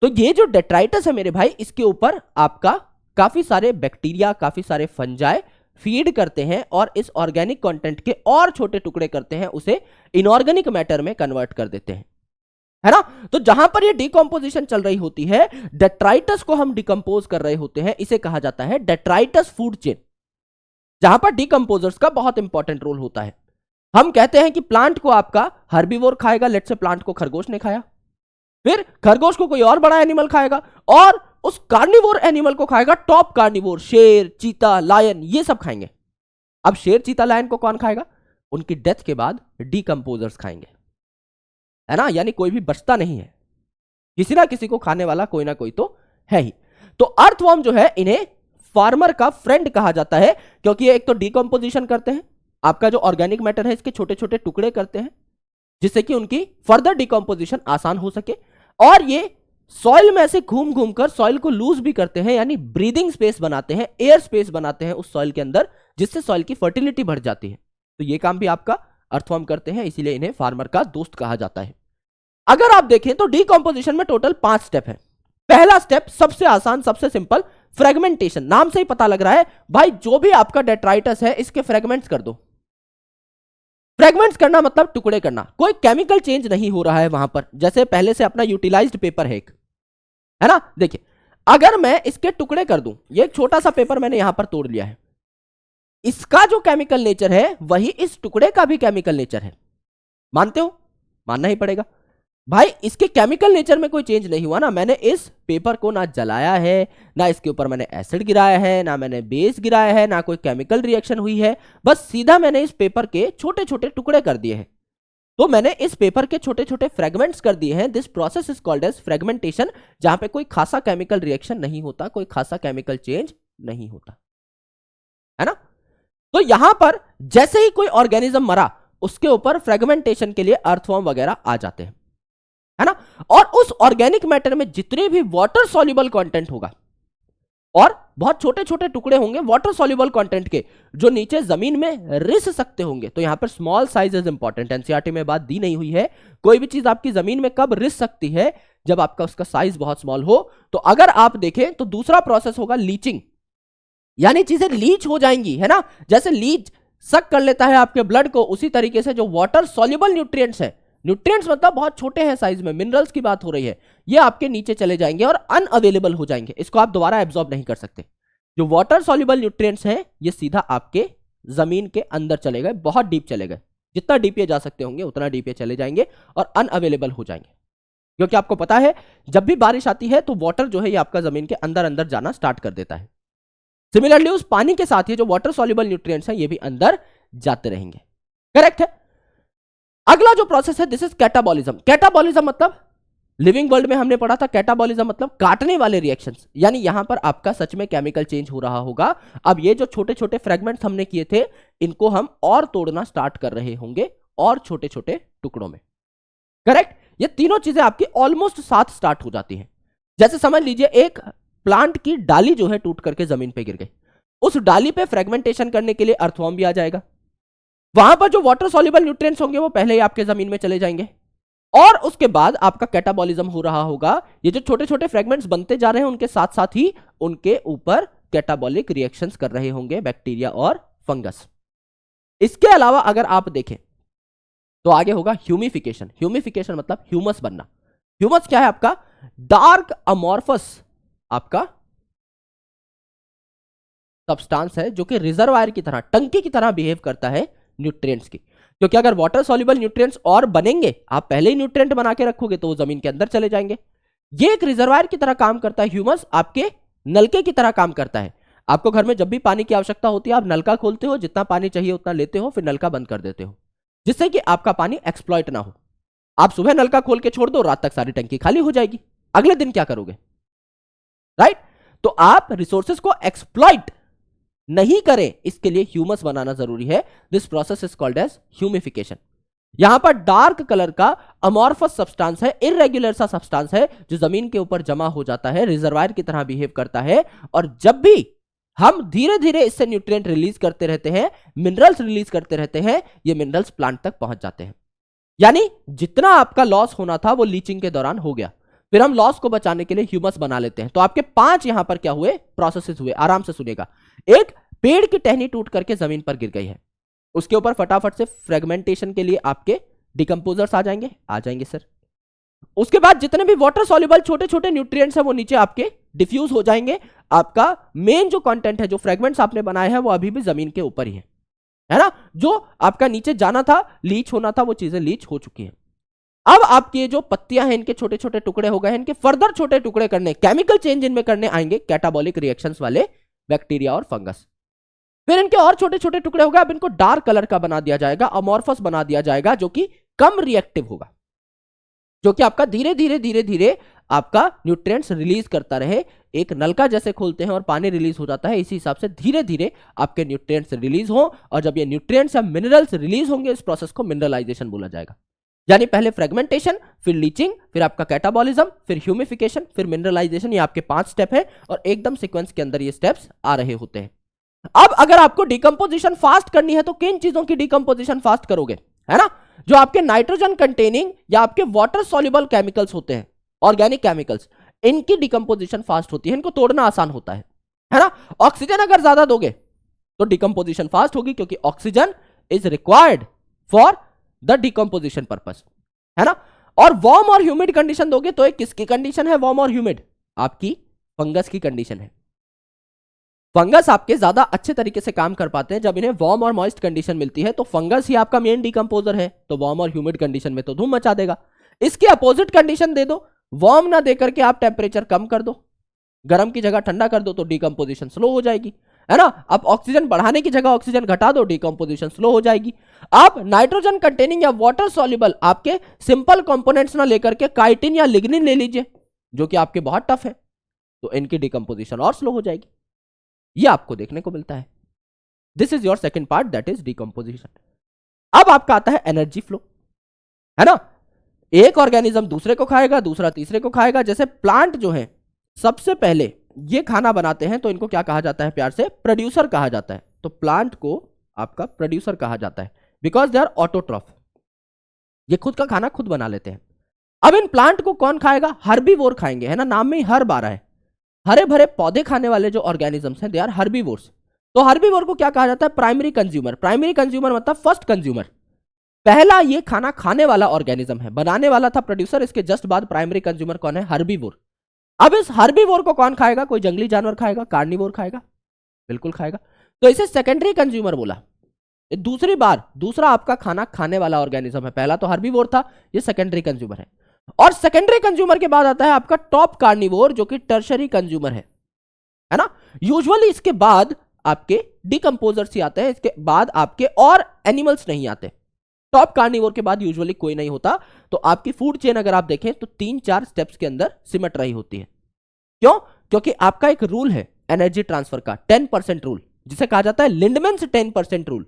Speaker 1: तो ये जो डेट्राइटस है मेरे भाई, इसके ऊपर आपका काफी सारे बैक्टीरिया, काफी सारे फंजाई फीड करते हैं और इस ऑर्गेनिक कंटेंट के और छोटे टुकड़े करते हैं, उसे इनऑर्गेनिक मैटर में कन्वर्ट कर देते हैं, है ना। तो जहां पर ये डिकम्पोजिशन चल रही होती है, डेट्राइटस को हम डिकम्पोज कर रहे होते हैं, इसे कहा जाता है डेट्राइटस फूड चेन, जहां पर डिकम्पोजर्स का बहुत इंपॉर्टेंट रोल होता है। हम कहते हैं कि प्लांट को आपका हर्बीवोर खाएगा, लेट्स से प्लांट को खरगोश ने खाया, फिर खरगोश को कोई और बड़ा एनिमल खाएगा और उस कार्निवोर एनिमल को खाएगा टॉप कार्निवोर, शेर, चीता, लायन, ये सब खाएंगे। अब शेर, चीता, लायन को कौन खाएगा? उनकी डेथ के बाद डिकम्पोजर्स खाएंगे, है ना। यानी कोई भी बचता नहीं है, किसी ना किसी को खाने वाला कोई ना कोई तो है ही। तो अर्थवर्म जो है, इन्हें फार्मर का फ्रेंड कहा जाता है, क्योंकि ये एक तो डिकम्पोजिशन करते हैं, आपका जो ऑर्गेनिक मैटर है इसके छोटे छोटे टुकड़े करते हैं, जिससे कि उनकी फर्दर डिकम्पोजिशन आसान हो सके, और ये सॉइल में ऐसे घूम घूम कर सॉइल को लूज भी करते हैं, यानी ब्रीदिंग स्पेस बनाते हैं, एयर स्पेस बनाते हैं उस सॉइल के अंदर, जिससे सॉइल की फर्टिलिटी बढ़ जाती है। तो ये काम भी आपका अर्थवर्म करते हैं, इसीलिए इन्हें फार्मर का दोस्त कहा जाता है। अगर आप देखें तो डिकम्पोजिशन में टोटल 5 स्टेप है। पहला स्टेप सबसे आसान, सबसे सिंपल, फ्रेगमेंटेशन। नाम से ही पता लग रहा है भाई, जो भी आपका डेट्राइटस है इसके फ्रेगमेंट्स कर दो। फ्रेगमेंट्स करना मतलब टुकड़े करना, कोई केमिकल चेंज नहीं हो रहा है वहां पर, जैसे पहले से अपना यूटिलाइज्ड पेपर है एक, है ना। देखिए, अगर मैं इसके टुकड़े कर दूं, ये एक छोटा सा पेपर मैंने यहां पर तोड़ लिया है, इसका जो केमिकल नेचर है वही इस टुकड़े का भी केमिकल नेचर है। मानते हो? मानना ही पड़ेगा भाई, इसके केमिकल नेचर में कोई चेंज नहीं हुआ ना। मैंने इस पेपर को ना जलाया है, ना इसके ऊपर मैंने एसिड गिराया है, ना मैंने बेस गिराया है, ना कोई केमिकल रिएक्शन हुई है, बस सीधा मैंने इस पेपर के छोटे छोटे टुकड़े कर दिए हैं। तो मैंने इस पेपर के छोटे छोटे फ्रेगमेंट्स कर दिए हैं। This process is called as fragmentation, जहां पे कोई खासा केमिकल रिएक्शन नहीं होता, कोई खासा केमिकल चेंज नहीं होता, है ना। तो यहां पर जैसे ही कोई ऑर्गेनिज्म मरा, उसके ऊपर फ्रेगमेंटेशन के लिए अर्थवर्म वगैरह आ जाते हैं, है ना। और उस ऑर्गेनिक मैटर में जितने भी वाटर सॉल्युबल कंटेंट होगा, और बहुत छोटे छोटे टुकड़े होंगे वाटर सॉल्युबल कंटेंट के, जो नीचे जमीन में रिस सकते होंगे। तो यहां पर small size is important, NCERT में बात दी नहीं हुई है। कोई भी चीज आपकी जमीन में कब रिस सकती है? जब आपका उसका साइज बहुत स्मॉल हो। तो अगर आप देखें तो दूसरा प्रोसेस होगा लीचिंग, यानी चीजें लीच हो जाएंगी, है ना। जैसे लीच सक कर लेता है आपके ब्लड को, उसी तरीके से जो वाटर सॉल्युबल न्यूट्रिएंट्स है, न्यूट्रिएंट्स मतलब बहुत छोटे हैं साइज में, मिनरल्स की बात हो रही है, ये आपके नीचे चले जाएंगे और अनअवेलेबल हो जाएंगे, इसको आप दोबारा एब्जॉर्ब नहीं कर सकते। जो वाटर सॉल्युबल न्यूट्रिएंट्स हैं, ये सीधा आपके जमीन के अंदर चले गए, बहुत डीप चले गए, जितना डीप ये जा सकते होंगे उतना डीप ये चले जाएंगे और अनअवेलेबल हो जाएंगे। क्योंकि आपको पता है, जब भी बारिश आती है तो वाटर जो है ये आपका जमीन के अंदर अंदर जाना स्टार्ट कर देता है। सिमिलरली उस पानी के साथ ही जो वाटर सॉल्युबल न्यूट्रिएंट्स हैं, ये भी अंदर जाते रहेंगे। करेक्ट है। अगला जो प्रोसेस है, दिस इज कैटाबॉलिज्म। कैटाबॉलिज्म मतलब लिविंग वर्ल्ड में हमने पढ़ा था, कैटाबॉलिज्म मतलब काटने वाले रिएक्शंस, यानी यहां पर आपका सच में केमिकल चेंज हो रहा होगा। अब ये जो छोटे छोटे फ्रेगमेंट्स हमने किए थे, इनको हम और तोड़ना स्टार्ट कर रहे होंगे और छोटे छोटे टुकड़ों में। करेक्ट। ये तीनों चीजें आपकी ऑलमोस्ट साथ स्टार्ट हो जाती हैं। जैसे समझ लीजिए, एक प्लांट की डाली जो है टूट करके जमीन पे गिर गई, उस डाली पे फ्रेगमेंटेशन करने के लिए अर्थवर्म भी आ जाएगा। वहां पर जो वाटर सॉल्युबल न्यूट्रिएंट्स होंगे वो पहले ही आपके जमीन में चले जाएंगे, और उसके बाद आपका कैटाबॉलिज्म हो रहा होगा। ये जो छोटे छोटे फ्रेगमेंट्स बनते जा रहे हैं, उनके साथ साथ ही उनके ऊपर कैटाबॉलिक रिएक्शंस कर रहे होंगे बैक्टीरिया और फंगस। इसके अलावा अगर आप देखें तो आगे होगा ह्यूमिफिकेशन। ह्यूमिफिकेशन मतलब ह्यूमस बनना। ह्यूमस क्या है? आपका डार्क अमॉर्फस आपका सब्सटेंस है, जो कि रिजर्वायर की तरह, टंकी की तरह बिहेव करता है न्यूट्रिएंट्स की। क्योंकि अगर वाटर सॉल्युबल न्यूट्रिएंट्स और बनेंगे, आप पहले ही न्यूट्रिएंट बना के रखोगे तो वो जमीन के अंदर चले जाएंगे। ये एक रिजर्वायर की तरह काम करता है। ह्यूमस आपके नलके की तरह काम करता है। आपको घर में जब भी पानी की आवश्यकता होती है, आप नलका खोलते हो, जितना पानी चाहिए उतना लेते हो, फिर नलका बंद कर देते हो, जिससे कि आपका पानी एक्सप्लॉइट ना हो। आप सुबह नलका खोल के छोड़ दो, रात तक सारी टंकी खाली हो जाएगी, अगले दिन क्या करोगे? राइट। तो आप रिसोर्सेज को एक्सप्लॉइट नहीं करें, इसके लिए ह्यूमस बनाना जरूरी है। This process is called as humification. यहां पर डार्क कलर का अमॉर्फस सब्सटेंस है, इररेगुलर सा सब्सटेंस है, जो जमीन के ऊपर जमा हो जाता है, रिजर्वायर की तरह बिहेव करता है। और जब भी हम धीरे धीरे इससे न्यूट्रिएंट रिलीज करते रहते हैं, मिनरल्स रिलीज करते रहते हैं, ये मिनरल्स प्लांट तक पहुंच जाते हैं। यानी जितना आपका लॉस होना था वो लीचिंग के दौरान हो गया। फिर हम लॉस को बचाने के लिए ह्यूमस बना लेते हैं। तो आपके 5 यहां पर क्या हुए? प्रोसेसेस हुए। आराम से सुनिएगा। एक, पेड़ की टहनी टूट करके जमीन पर गिर गई है, उसके ऊपर फटाफट से फ्रेगमेंटेशन के लिए आपके डिकम्पोजर्स आ जाएंगे सर। उसके बाद जितने भी वाटर सॉल्युबल छोटे छोटे न्यूट्रिएंट्स हैं वो नीचे आपके डिफ्यूज हो जाएंगे। आपका मेन जो कंटेंट है, जो फ्रेगमेंट्स आपने बनाए हैं, वो अभी भी जमीन के ऊपर ही है ना। जो आपका नीचे जाना था, लीच होना था, वो चीजें लीच हो चुकी हैं। अब आपके जो पत्तियां हैं इनके छोटे छोटे टुकड़े हो गए हैं, इनके फर्दर छोटे टुकड़े करने, केमिकल चेंज इनमें करने आएंगे कैटाबॉलिक रिएक्शंस वाले बैक्टीरिया और फंगस। फिर इनके और छोटे छोटे टुकड़े हो गए, अब इनको डार्क कलर का बना दिया जाएगा, अमॉर्फस बना दिया जाएगा, जो कि कम रिएक्टिव होगा, जो कि आपका धीरे धीरे धीरे धीरे आपका न्यूट्रिएंट्स रिलीज करता रहे। एक नलका जैसे खोलते हैं और पानी रिलीज हो जाता है, इसी हिसाब से धीरे धीरे आपके न्यूट्रिएंट्स रिलीज हो। और जब ये न्यूट्रिएंट्स या मिनरल्स रिलीज होंगे, इस प्रोसेस को मिनरलाइजेशन बोला जाएगा। यानी पहले फ्रेगमेंटेशन, फिर लीचिंग, फिर आपका कैटाबॉलिज्म, फिर ह्यूमिफिकेशन, फिर मिनरलाइजेशन। ये आपके 5 स्टेप है और एकदम सीक्वेंस के अंदर ये स्टेप्स आ रहे होते हैं। अब अगर आपको डिकम्पोजिशन फास्ट करनी है तो किन चीजों की डिकम्पोजिशन फास्ट करोगे, है ना। जो आपके नाइट्रोजन कंटेनिंग या आपके वाटर सॉल्युबल केमिकल्स होते हैं, ऑर्गेनिक केमिकल्स, इनकी डिकम्पोजिशन फास्ट होती है, इनको तोड़ना आसान होता है ना। ऑक्सीजन अगर ज्यादा दोगे तो डिकम्पोजिशन फास्ट होगी, क्योंकि oxygen is required for the decomposition purpose, है ना। और वार्म और ह्यूमिड कंडीशन दोगे तो एक किसकी कंडीशन है वार्म और ह्यूमिड, आपकी फंगस की कंडीशन है। फंगस आपके ज्यादा अच्छे तरीके से काम कर पाते हैं जब इन्हें वार्म और मॉइस्ट कंडीशन मिलती है, तो फंगस ही आपका मेन डिकम्पोजर है, तो वार्म और ह्यूमिड कंडीशन में तो धूम मचा देगा। इसकी अपोजिट कंडीशन दे दो, वार्म ना देकर के आप टेम्परेचर कम कर दो, गर्म की जगह ठंडा कर दो, तो डिकम्पोजिशन स्लो हो जाएगी, है ना। अब ऑक्सीजन बढ़ाने की जगह ऑक्सीजन घटा दो, डिकम्पोजिशन स्लो हो जाएगी। आप नाइट्रोजन कंटेनिंग या वाटर सॉल्युबल आपके सिंपल कंपोनेंट्स ना लेकर के काइटिन या लिग्निन ले लीजिए, जो कि आपके बहुत टफ है, तो इनकी डिकम्पोजिशन और स्लो हो जाएगी। ये आपको देखने को मिलता है। This is your second part, that is decomposition. अब आपका आता है एनर्जी फ्लो, है ना। एक ऑर्गेनिज्म दूसरे को खाएगा, दूसरा तीसरे को खाएगा। जैसे प्लांट जो है सबसे पहले ये खाना बनाते हैं, तो इनको क्या कहा जाता है प्यार से, प्रोड्यूसर कहा जाता है। तो प्लांट को आपका प्रोड्यूसर कहा जाता है, बिकॉज दे आर ऑटोट्रॉफ, ये खुद का खाना खुद बना लेते हैं। अब इन प्लांट को कौन खाएगा, हर्बीवोर खाएंगे, है ना, नाम में ही हर्ब आ रहा है। हरे भरे पौधे खाने वाले जो ऑर्गेनिजम्स हैं, दे आर हर्बीवोर्स। तो हर्बीवोर को क्या कहा जाता है, प्राइमरी कंज्यूमर। प्राइमरी कंज्यूमर मतलब फर्स्ट कंज्यूमर, पहला ये खाना खाने वाला ऑर्गेनिज्म है, बनाने वाला था प्रोड्यूसर, इसके जस्ट बाद प्राइमरी कंज्यूमर कौन है, हर्बीवोर। अब इस हर्बीवोर को कौन खाएगा, कोई जंगली जानवर खाएगा, कार्निवोर खाएगा, बिल्कुल खाएगा, तो इसे सेकेंडरी कंज्यूमर बोला। दूसरी बार दूसरा आपका खाना खाने वाला ऑर्गेनिज्म है, पहला तो हर्बीवोर था, ये सेकेंडरी कंज्यूमर है। और सेकेंडरी कंज्यूमर के बाद आता है आपका टॉप कार्निवोर, जो कि टर्शरी कंज्यूमर है ना। यूजुअली इसके बाद आपके डिकम्पोजर्स ही आते हैं, इसके बाद आपके और एनिमल्स नहीं आते। टॉप कार्निवोर के बाद यूजुअली कोई नहीं होता। तो आपकी फूड चेन अगर आप देखें तो 3-4 स्टेप्स के अंदर सिमट रही होती है। क्यों, क्योंकि आपका एक रूल है एनर्जी ट्रांसफर का, 10% रूल, जिसे कहा जाता है लिंडमैन्स 10% रूल,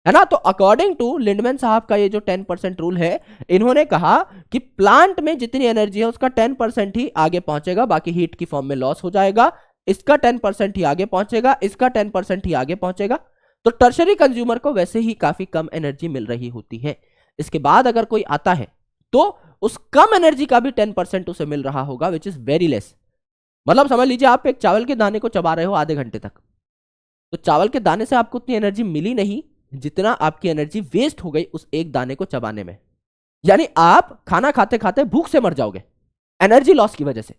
Speaker 1: है ना। तो अकॉर्डिंग टू लिंडमैन साहब का ये जो 10% रूल है, इन्होंने कहा कि प्लांट में जितनी एनर्जी है उसका 10% ही आगे पहुंचेगा, बाकी हीट की फॉर्म में लॉस हो जाएगा। इसका 10% ही आगे पहुंचेगा, इसका 10% ही आगे पहुंचेगा। तो टर्शरी कंज्यूमर को वैसे ही काफी कम एनर्जी मिल रही होती है। इसके बाद अगर कोई आता है तो उस कम एनर्जी का भी 10% उसे मिल रहा होगा, विच इज वेरी लेस। मतलब समझ लीजिए आप एक चावल के दाने को चबा रहे हो आधे घंटे तक, तो चावल के दाने से आपको उतनी एनर्जी मिली नहीं जितना आपकी एनर्जी वेस्ट हो गई उस एक दाने को चबाने में। यानी आप खाना खाते खाते भूख से मर जाओगे एनर्जी लॉस की वजह से।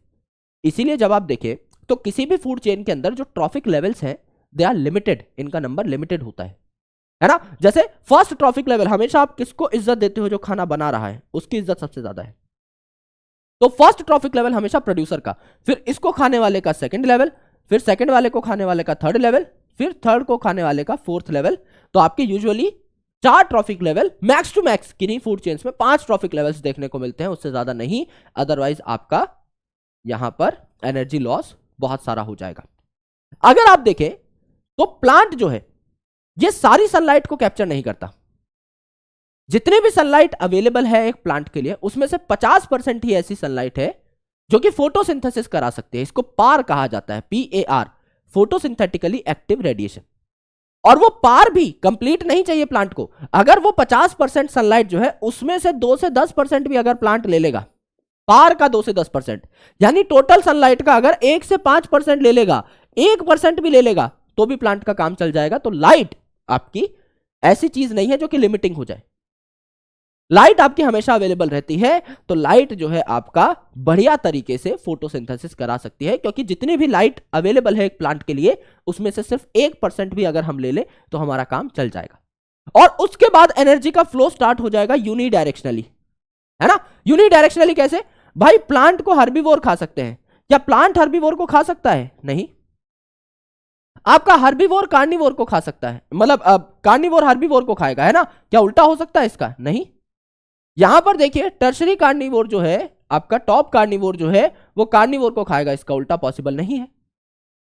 Speaker 1: इसीलिए जब आप देखें तो किसी भी फूड चेन के अंदर जो ट्रॉफिक लेवल्स हैं, दे आर लिमिटेड, इनका नंबर लिमिटेड होता है ना। जैसे फर्स्ट ट्रॉफिक लेवल, हमेशा आप किसको इज्जत देते हो, जो खाना बना रहा है उसकी इज्जत सबसे ज्यादा है। तो फर्स्ट ट्रॉफिक लेवल हमेशा प्रोड्यूसर का, फिर इसको खाने वाले का सेकंड लेवल, फिर सेकंड वाले को खाने वाले का थर्ड लेवल, फिर थर्ड को खाने वाले का फोर्थ लेवल। तो आपके usually 4 trophic level, max to max किन्हीं फूड चेन्स में 5 ट्रॉफिक लेवल्स देखने को मिलते हैं, उससे ज्यादा नहीं। अदरवाइज आपका यहां पर एनर्जी लॉस बहुत सारा हो जाएगा। अगर आप देखें तो प्लांट जो है ये सारी सनलाइट को कैप्चर नहीं करता। जितने भी सनलाइट अवेलेबल है एक प्लांट के लिए, उसमें से 50% ही ऐसी सनलाइट है जो कि फोटोसिंथेसिस करा सकती है। इसको पार कहा जाता है, PAR, फोटोसिंथेटिकली एक्टिव रेडिएशन। और वो पार भी कंप्लीट नहीं चाहिए प्लांट को। अगर वो 50% सनलाइट जो है उसमें से 2 से 10% भी अगर प्लांट ले लेगा, पार का 2 से 10%, यानी टोटल सनलाइट का अगर 1 से 5% ले लेगा, 1% भी ले लेगा, तो भी प्लांट का काम चल जाएगा। तो लाइट आपकी ऐसी चीज नहीं है जो कि लिमिटिंग हो जाए, लाइट आपकी हमेशा अवेलेबल रहती है। तो लाइट जो है आपका बढ़िया तरीके से फोटोसिंथेसिस करा सकती है, क्योंकि जितनी भी लाइट अवेलेबल है एक प्लांट के लिए उसमें से सिर्फ 1% भी अगर हम ले ले तो हमारा काम चल जाएगा। और उसके बाद एनर्जी का फ्लो स्टार्ट हो जाएगा यूनिडायरेक्शनली, है ना। यूनिडायरेक्शनली कैसे भाई? प्लांट को हर्बीवोर खा सकते हैं, क्या प्लांट हर्बीवोर को खा सकता है? नहीं। आपका हर्बीवोर कार्निवोर को खा सकता है, मतलब कार्निवोर हर्बीवोर को खाएगा, है ना। क्या उल्टा हो सकता है इसका? नहीं। यहां पर देखिए टर्शरी कार्निवोर जो है आपका, टॉप कार्निवोर जो है वो कार्निवोर को खाएगा, इसका उल्टा पॉसिबल नहीं है।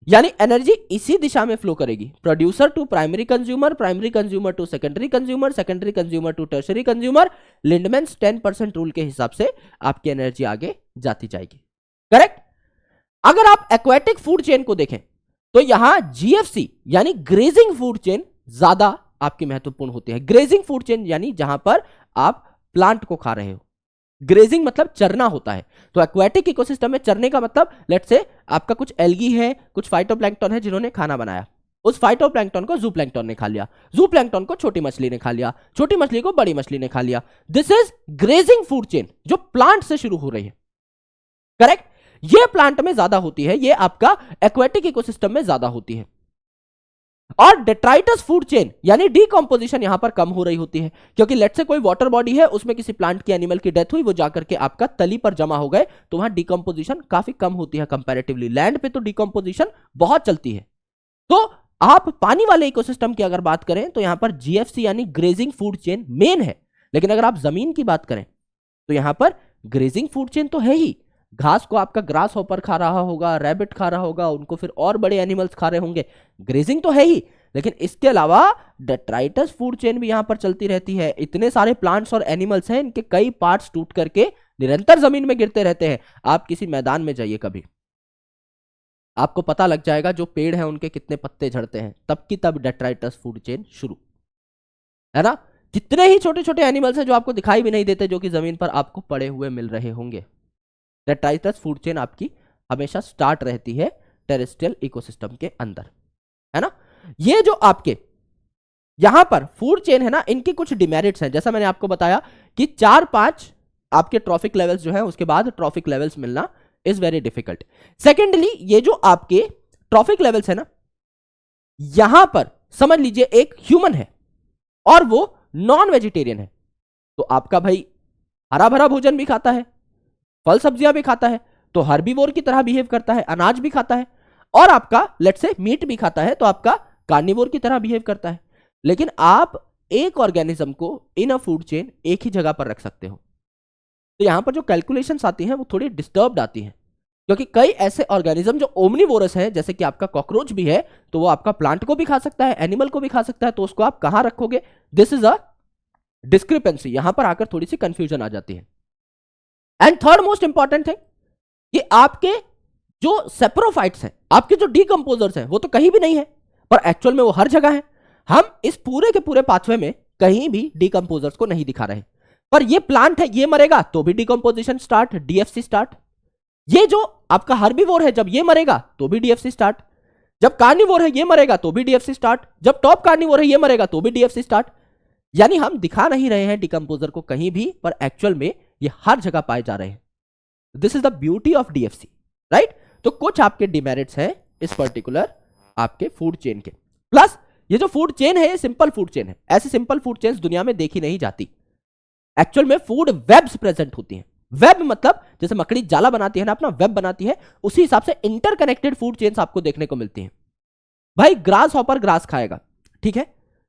Speaker 1: यानी एनर्जी इसी दिशा में फ्लो करेगी, producer to primary consumer, primary consumer to secondary consumer, secondary consumer to tertiary consumer. Lindeman's 10% rule के हिसाब से आपकी एनर्जी आगे जाती जाएगी, करेक्ट। अगर आप एक्वेटिक फूड चेन को देखें तो यहां जीएफसी यानी ग्रेजिंग फूड चेन ज्यादा आपकी महत्वपूर्ण होती है। ग्रेजिंग फूड चेन यानी जहां पर आप प्लांट को खा रहे हो, ग्रेजिंग मतलब चरना होता है। तो एक्वेटिक इकोसिस्टम में चरने का मतलब लेट्स से आपका कुछ एल्गी है, कुछ फाइटोप्लैंक्टन है जिन्होंने खाना बनाया, उस फाइटोप्लैंक्टन को जूप्लैंक्टन ने खा लिया, जूप्लैंक्टन को छोटी मछली ने खा लिया, छोटी मछली को बड़ी मछली ने खा लिया। This is grazing food chain जो प्लांट से शुरू हो रही है, करेक्ट। ये प्लांट में ज्यादा होती है, ये आपका एक्वेटिक इकोसिस्टम में ज्यादा होती है। और डेट्राइटस फूड चेन यानी डीकंपोजिशन यहां पर कम हो रही होती है, क्योंकि लेट्स से कोई वाटर बॉडी है, उसमें किसी प्लांट की एनिमल की डेथ हुई, वो जाकर के आपका तली पर जमा हो गए, तो वहां डीकंपोजिशन काफी कम होती है कंपैरेटिवली। लैंड पे तो डीकंपोजिशन बहुत चलती है। तो आप पानी वाले इकोसिस्टम की अगर बात करें तो यहां पर जीएफसी यानी ग्रेजिंग फूड चेन मेन है। लेकिन अगर आप जमीन की बात करें तो यहां पर ग्रेजिंग फूड चेन तो है ही, घास को आपका ग्रास हॉपर खा रहा होगा, रैबिट खा रहा होगा, उनको फिर और बड़े एनिमल्स खा रहे होंगे, ग्रेजिंग तो है ही। लेकिन इसके अलावा डेट्राइटस फूड चेन भी यहां पर चलती रहती है। इतने सारे प्लांट्स और एनिमल्स हैं, इनके कई पार्ट्स टूट करके निरंतर जमीन में गिरते रहते हैं। आप किसी मैदान में जाइए कभी, आपको पता लग जाएगा जो पेड़ हैं उनके कितने पत्ते झड़ते हैं, तब की तब डेट्राइटस फूड चेन शुरू, है ना। कितने ही छोटे छोटे एनिमल्स हैं जो आपको दिखाई भी नहीं देते, जो कि जमीन पर आपको पड़े हुए मिल रहे होंगे। डेट्राइटस फूड चेन आपकी हमेशा स्टार्ट रहती है टेरेस्ट्रियल इकोसिस्टम के अंदर, है ना। ये जो आपके यहां पर फूड चेन है ना, इनके कुछ डिमेरिट्स हैं। जैसा मैंने आपको बताया कि 4-5 आपके ट्रॉफिक लेवल्स जो हैं, उसके बाद ट्रॉफिक लेवल्स मिलना इज वेरी डिफिकल्ट। सेकेंडली, ये जो आपके ट्रॉफिक लेवल्स है ना, यहां पर समझ लीजिए एक ह्यूमन है और वो नॉन वेजिटेरियन है, तो आपका भाई हरा भरा भोजन भी खाता है, फल सब्जियां भी खाता है, तो हर्बीवोर की तरह बिहेव करता है, अनाज भी खाता है, और आपका लेट्स से मीट भी खाता है, तो आपका कार्निवोर की तरह बिहेव करता है। लेकिन आप एक ऑर्गेनिज्म को इन अ फूड चेन एक ही जगह पर रख सकते हो। तो यहां पर जो कैलकुलेशंस आती हैं वो थोड़ी डिस्टर्ब्ड आती हैं, क्योंकि कई ऐसे ऑर्गेनिज्म जो ओमनीवोरस है, जैसे कि आपका कॉकरोच भी है, तो वो आपका प्लांट को भी खा सकता है, एनिमल को भी खा सकता है, तो उसको आप कहां रखोगे? दिस इज अ डिस्क्रिपेंसी, यहां पर आकर थोड़ी सी कंफ्यूजन आ जाती है। And third most important thing कि आपके जो सेप्रोफाइट्स हैं, आपके जो डीकंपोजर्स हैं, वो तो कहीं भी नहीं है, पर एक्चुअल में वो हर जगह है। हम इस पूरे के पूरे पाथवे में कहीं भी डीकंपोजर्स को नहीं दिखा रहे, पर ये प्लांट है, ये मरेगा तो भी डीकंपोजिशन स्टार्ट, डीएफसी स्टार्ट। ये जो आपका हर्बीवोर है, जब ये मरेगा तो भी डीएफसी स्टार्ट, जब कार्निवोर है ये मरेगा तो भी डीएफसी स्टार्ट, जब टॉप कार्निवोर है ये मरेगा तो भी डीएफसी स्टार्ट। यानी हम दिखा नहीं रहे हैं डीकंपोजर को कहीं भी, पर एक्चुअल में ये हर जगह पाए जा रहे हैं। This is the beauty of DFC, right. तो कुछ आपके डिमेरिट्स हैं इस पर्टिकुलर आपके फूड चेन के। प्लस ये जो फूड चेन है ये सिंपल फूड चेन है, ऐसी सिंपल फूड चेन्स दुनिया में देखी नहीं जाती। एक्चुअल में फूड वेब्स प्रेजेंट होती हैं। वेब मतलब जैसे मकड़ी जाला बनाती है ना, अपना वेब बनाती है, उसी हिसाब से इंटरकनेक्टेड फूड चेन्स आपको देखने को मिलती हैं। भाई ग्रास हॉपर ग्रास खाएगा, ठीक है,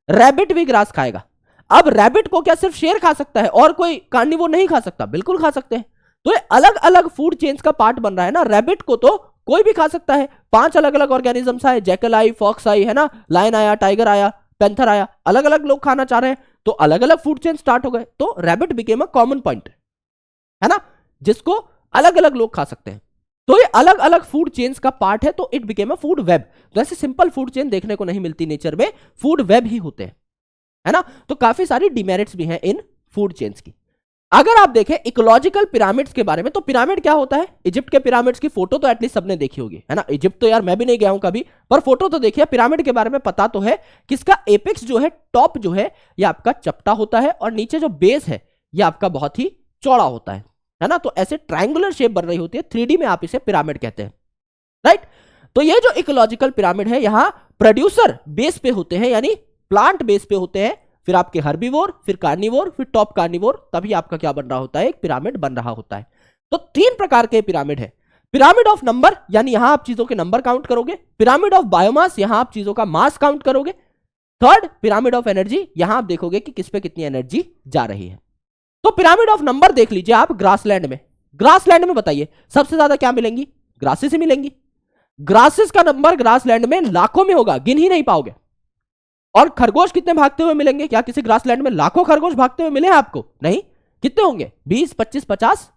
Speaker 1: रैबिट भी ग्रास खाएगा। अब रैबिट को क्या सिर्फ शेर खा सकता है और कोई कार्निवोर नहीं खा सकता? बिल्कुल खा सकते हैं। तो ये अलग अलग फूड चेन्स का पार्ट बन रहा है ना। रैबिट को तो कोई भी खा सकता है, 5 अलग अलग ऑर्गेनिजम्स आए, जैकल आई, फॉक्स आई, है ना, लायन आया, टाइगर आया, पैंथर आया, अलग अलग लोग खाना चाह रहे हैं, तो अलग अलग फूड चेन स्टार्ट हो गए। तो rabbit became a common point, है ना, जिसको अलग अलग लोग खा सकते हैं। तो ये अलग अलग फूड चेन्स का पार्ट है, तो it became a food web. तो ऐसे सिंपल फूड चेन देखने को नहीं मिलती नेचर में, फूड वेब ही होते हैं, है ना। तो काफी सारी डिमेरिट्स भी हैं इन फूड चेन्स की। अगर आप देखें इकोलॉजिकल पिरामिड्स के बारे में, तो पिरामिड क्या होता है, इजिप्ट के पिरामिड्स की फोटो तो एटलीस्ट सबने देखी होगी, है ना। इजिप्ट तो यार मैं भी नहीं गया हूं कभी, पर फोटो तो देखिए। पिरामिड के बारे में पता तो है कि इसका एपेक्स जो है, टॉप जो है, ये आपका चपटा होता है, और नीचे जो बेस है ये आपका बहुत ही चौड़ा होता है ना। तो ऐसे ट्रायंगुलर शेप बन रही होती है, 3D में आप इसे पिरामिड कहते हैं, राइट। तो ये जो इकोलॉजिकल पिरामिड है, यहां प्रोड्यूसर बेस पे होते हैं, यानी प्लांट बेस पे होते हैं, फिर आपके हर्बीवोर, फिर कार्निवोर, फिर टॉप कार्निवोर, तभी आपका क्या बन रहा होता है, एक पिरामिड बन रहा होता है। तो 3 प्रकार के पिरामिड है। पिरामिड ऑफ नंबर, यानी यहां आप चीजों के नंबर काउंट करोगे। पिरामिड ऑफ बायोमास, यहां आप चीजों का मास काउंट करोगे। थर्ड, पिरामिड ऑफ एनर्जी, यहां आप देखोगे कि किस पे कितनी एनर्जी जा रही है। तो पिरामिड ऑफ नंबर देख लीजिए आप ग्रासलैंड में। ग्रासलैंड में बताइए सबसे ज्यादा क्या मिलेंगी, ग्रासेस ही मिलेंगी। ग्रासेस का नंबर ग्रासलैंड में लाखों में होगा, गिन ही नहीं पाओगे। और खरगोश कितने भागते हुए मिलेंगे, क्या किसी ग्रासलैंड में लाखों खरगोश भागते हुए मिले हैं आपको, नहीं। कितने होंगे, 20, 25, 50,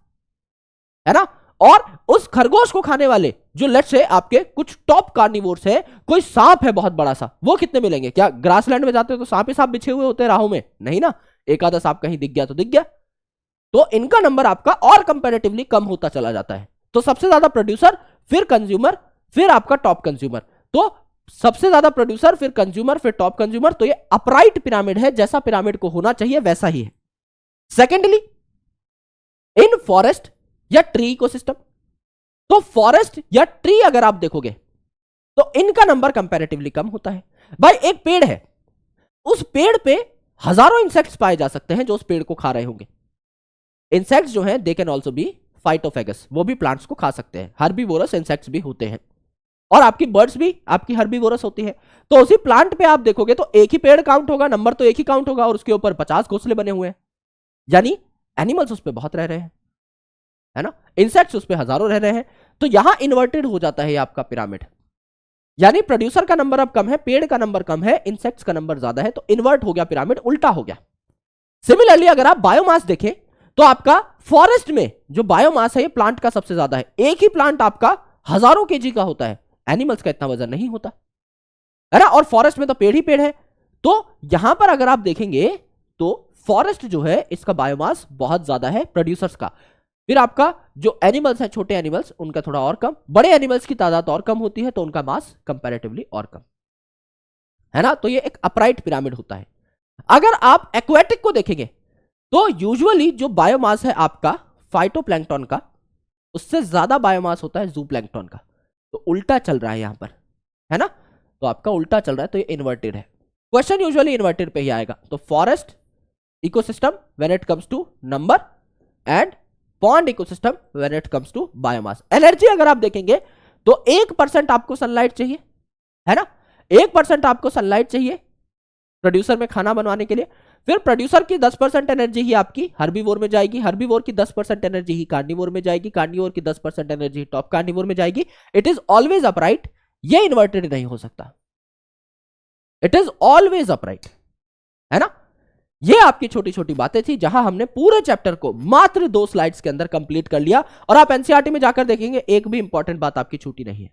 Speaker 1: है ना। और उस खरगोश को खाने वाले जो लेट्स से आपके कुछ टॉप कार्निवोर्स है, कोई सांप है बहुत बड़ा सा, वो कितने मिलेंगे। क्या ग्रासलैंड में जाते हो तो सांप ही सांप बिछे हुए होते हैं राहों में, नहीं ना। एक आधा सांप कहीं दिख गया तो दिख गया। तो इनका नंबर आपका और कंपैरेटिवली कम होता चला जाता है। तो सबसे ज्यादा प्रोड्यूसर, फिर कंज्यूमर, फिर आपका टॉप कंज्यूमर। तो सबसे ज्यादा प्रोड्यूसर, फिर कंज्यूमर, फिर टॉप कंज्यूमर। तो ये अपराइट पिरामिड है, जैसा पिरामिड को होना चाहिए वैसा ही है। सेकेंडली, इन फॉरेस्ट या ट्री इकोसिस्टम, तो फॉरेस्ट या ट्री अगर आप देखोगे तो इनका नंबर कंपैरेटिवली कम होता है। भाई एक पेड़ है, उस पेड़ पे हजारों इंसेक्ट्स पाए जा सकते हैं जो उस पेड़ को खा रहे होंगे। इंसेक्ट्स जो हैं they can also be phytophagous, वो भी प्लांट्स को खा सकते हैं। हर्बीवोरस इंसेक्ट्स भी होते हैं, और आपकी बर्ड्स भी आपकी हर्बीवोरस होती है। तो उसी प्लांट पे आप देखोगे तो एक ही पेड़ काउंट होगा, नंबर तो एक ही काउंट होगा, और उसके ऊपर 50 घोंसले बने हुए हैं, यानी एनिमल्स उस पे बहुत रह रहे हैं, है ना। इंसेक्ट्स उस पे हजारों रह रहे हैं। तो यहां इन्वर्टेड हो जाता है आपका पिरामिड, यानी प्रोड्यूसर का नंबर अब कम है, पेड़ का नंबर कम है, इंसेक्ट्स का नंबर ज्यादा है, तो इन्वर्ट हो गया पिरामिड, उल्टा हो गया। सिमिलरली अगर आप बायोमास देखें तो आपका फॉरेस्ट में जो बायोमास है ये प्लांट का सबसे ज्यादा है। एक ही प्लांट आपका हजारों केजी का होता है, एनिमल्स का इतना वजन नहीं होता, है ना। और फॉरेस्ट में तो पेड़ ही पेड़ है। तो यहां पर अगर आप देखेंगे तो फॉरेस्ट जो है इसका बायोमास बहुत ज्यादा है प्रोड्यूसर्स का। फिर आपका जो एनिमल्स है, छोटे एनिमल्स, उनका थोड़ा और कम, बड़े एनिमल्स की तादाद और कम होती है, तो उनका मास कंपैरेटिवली और कम, है ना। तो ये एक अपराइट पिरामिड होता है। अगर आप एक्वेटिक को देखेंगे तो यूजुअली जो बायोमास है आपका फाइटोप्लैंक्टन का, उससे ज्यादा बायोमास होता है जूप्लैंक्टन का। तो उल्टा चल रहा है यहां पर, है ना। तो आपका उल्टा चल रहा है, तो ये इन्वर्टेड है। क्वेश्चन यूजुअली इन्वर्टेड पे ही आएगा। तो forest ecosystem when it comes to number, and pond ecosystem when it comes to biomass. Energy अगर आप देखेंगे तो 1% आपको सनलाइट चाहिए, है ना। 1% आपको सनलाइट चाहिए प्रोड्यूसर में खाना बनवाने के लिए। फिर प्रोड्यूसर की 10% एनर्जी ही आपकी हर्बीवोर में जाएगी, हर्बीवोर की 10% एनर्जी ही कार्निवोर में जाएगी, कार्निवोर की 10% एनर्जी टॉप कार्निवोर में जाएगी। इट इज ऑलवेज अपराइट, ये इन्वर्टेड नहीं हो सकता, इट इज ऑलवेज अपराइट, है ना। ये आपकी छोटी छोटी बातें थी जहां हमने पूरे चैप्टर को मात्र 2 स्लाइड्स के अंदर कंप्लीट कर लिया। और आप एनसीईआरटी में जाकर देखेंगे एक भी इंपॉर्टेंट बात आपकी छूटी नहीं है।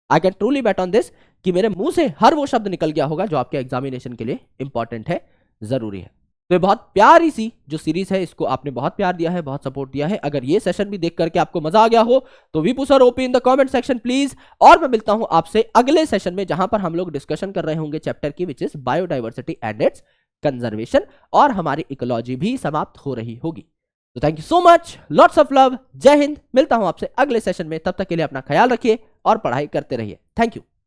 Speaker 1: I can truly bet on this कि मेरे मुंह से हर वो शब्द निकल गया होगा जो आपके एग्जामिनेशन के लिए इंपॉर्टेंट है, जरूरी है। तो ये बहुत प्यारी सी जो सीरीज है, इसको आपने बहुत प्यार दिया है, बहुत सपोर्ट दिया है। अगर ये सेशन भी देख करके आपको मजा आ गया हो तो Vipu sir OP in the comment section please. और मैं मिलता हूं आपसे अगले सेशन में, जहां पर हम लोग डिस्कशन कर रहे होंगे चैप्टर की, which is biodiversity and it's conservation, और हमारी इकोलॉजी भी समाप्त हो रही होगी। तो thank you so much, lots of love, जय हिंद। मिलता हूं आपसे अगले सेशन में, तब तक के लिए अपना ख्याल रखिए और पढ़ाई करते रहिए। Thank you.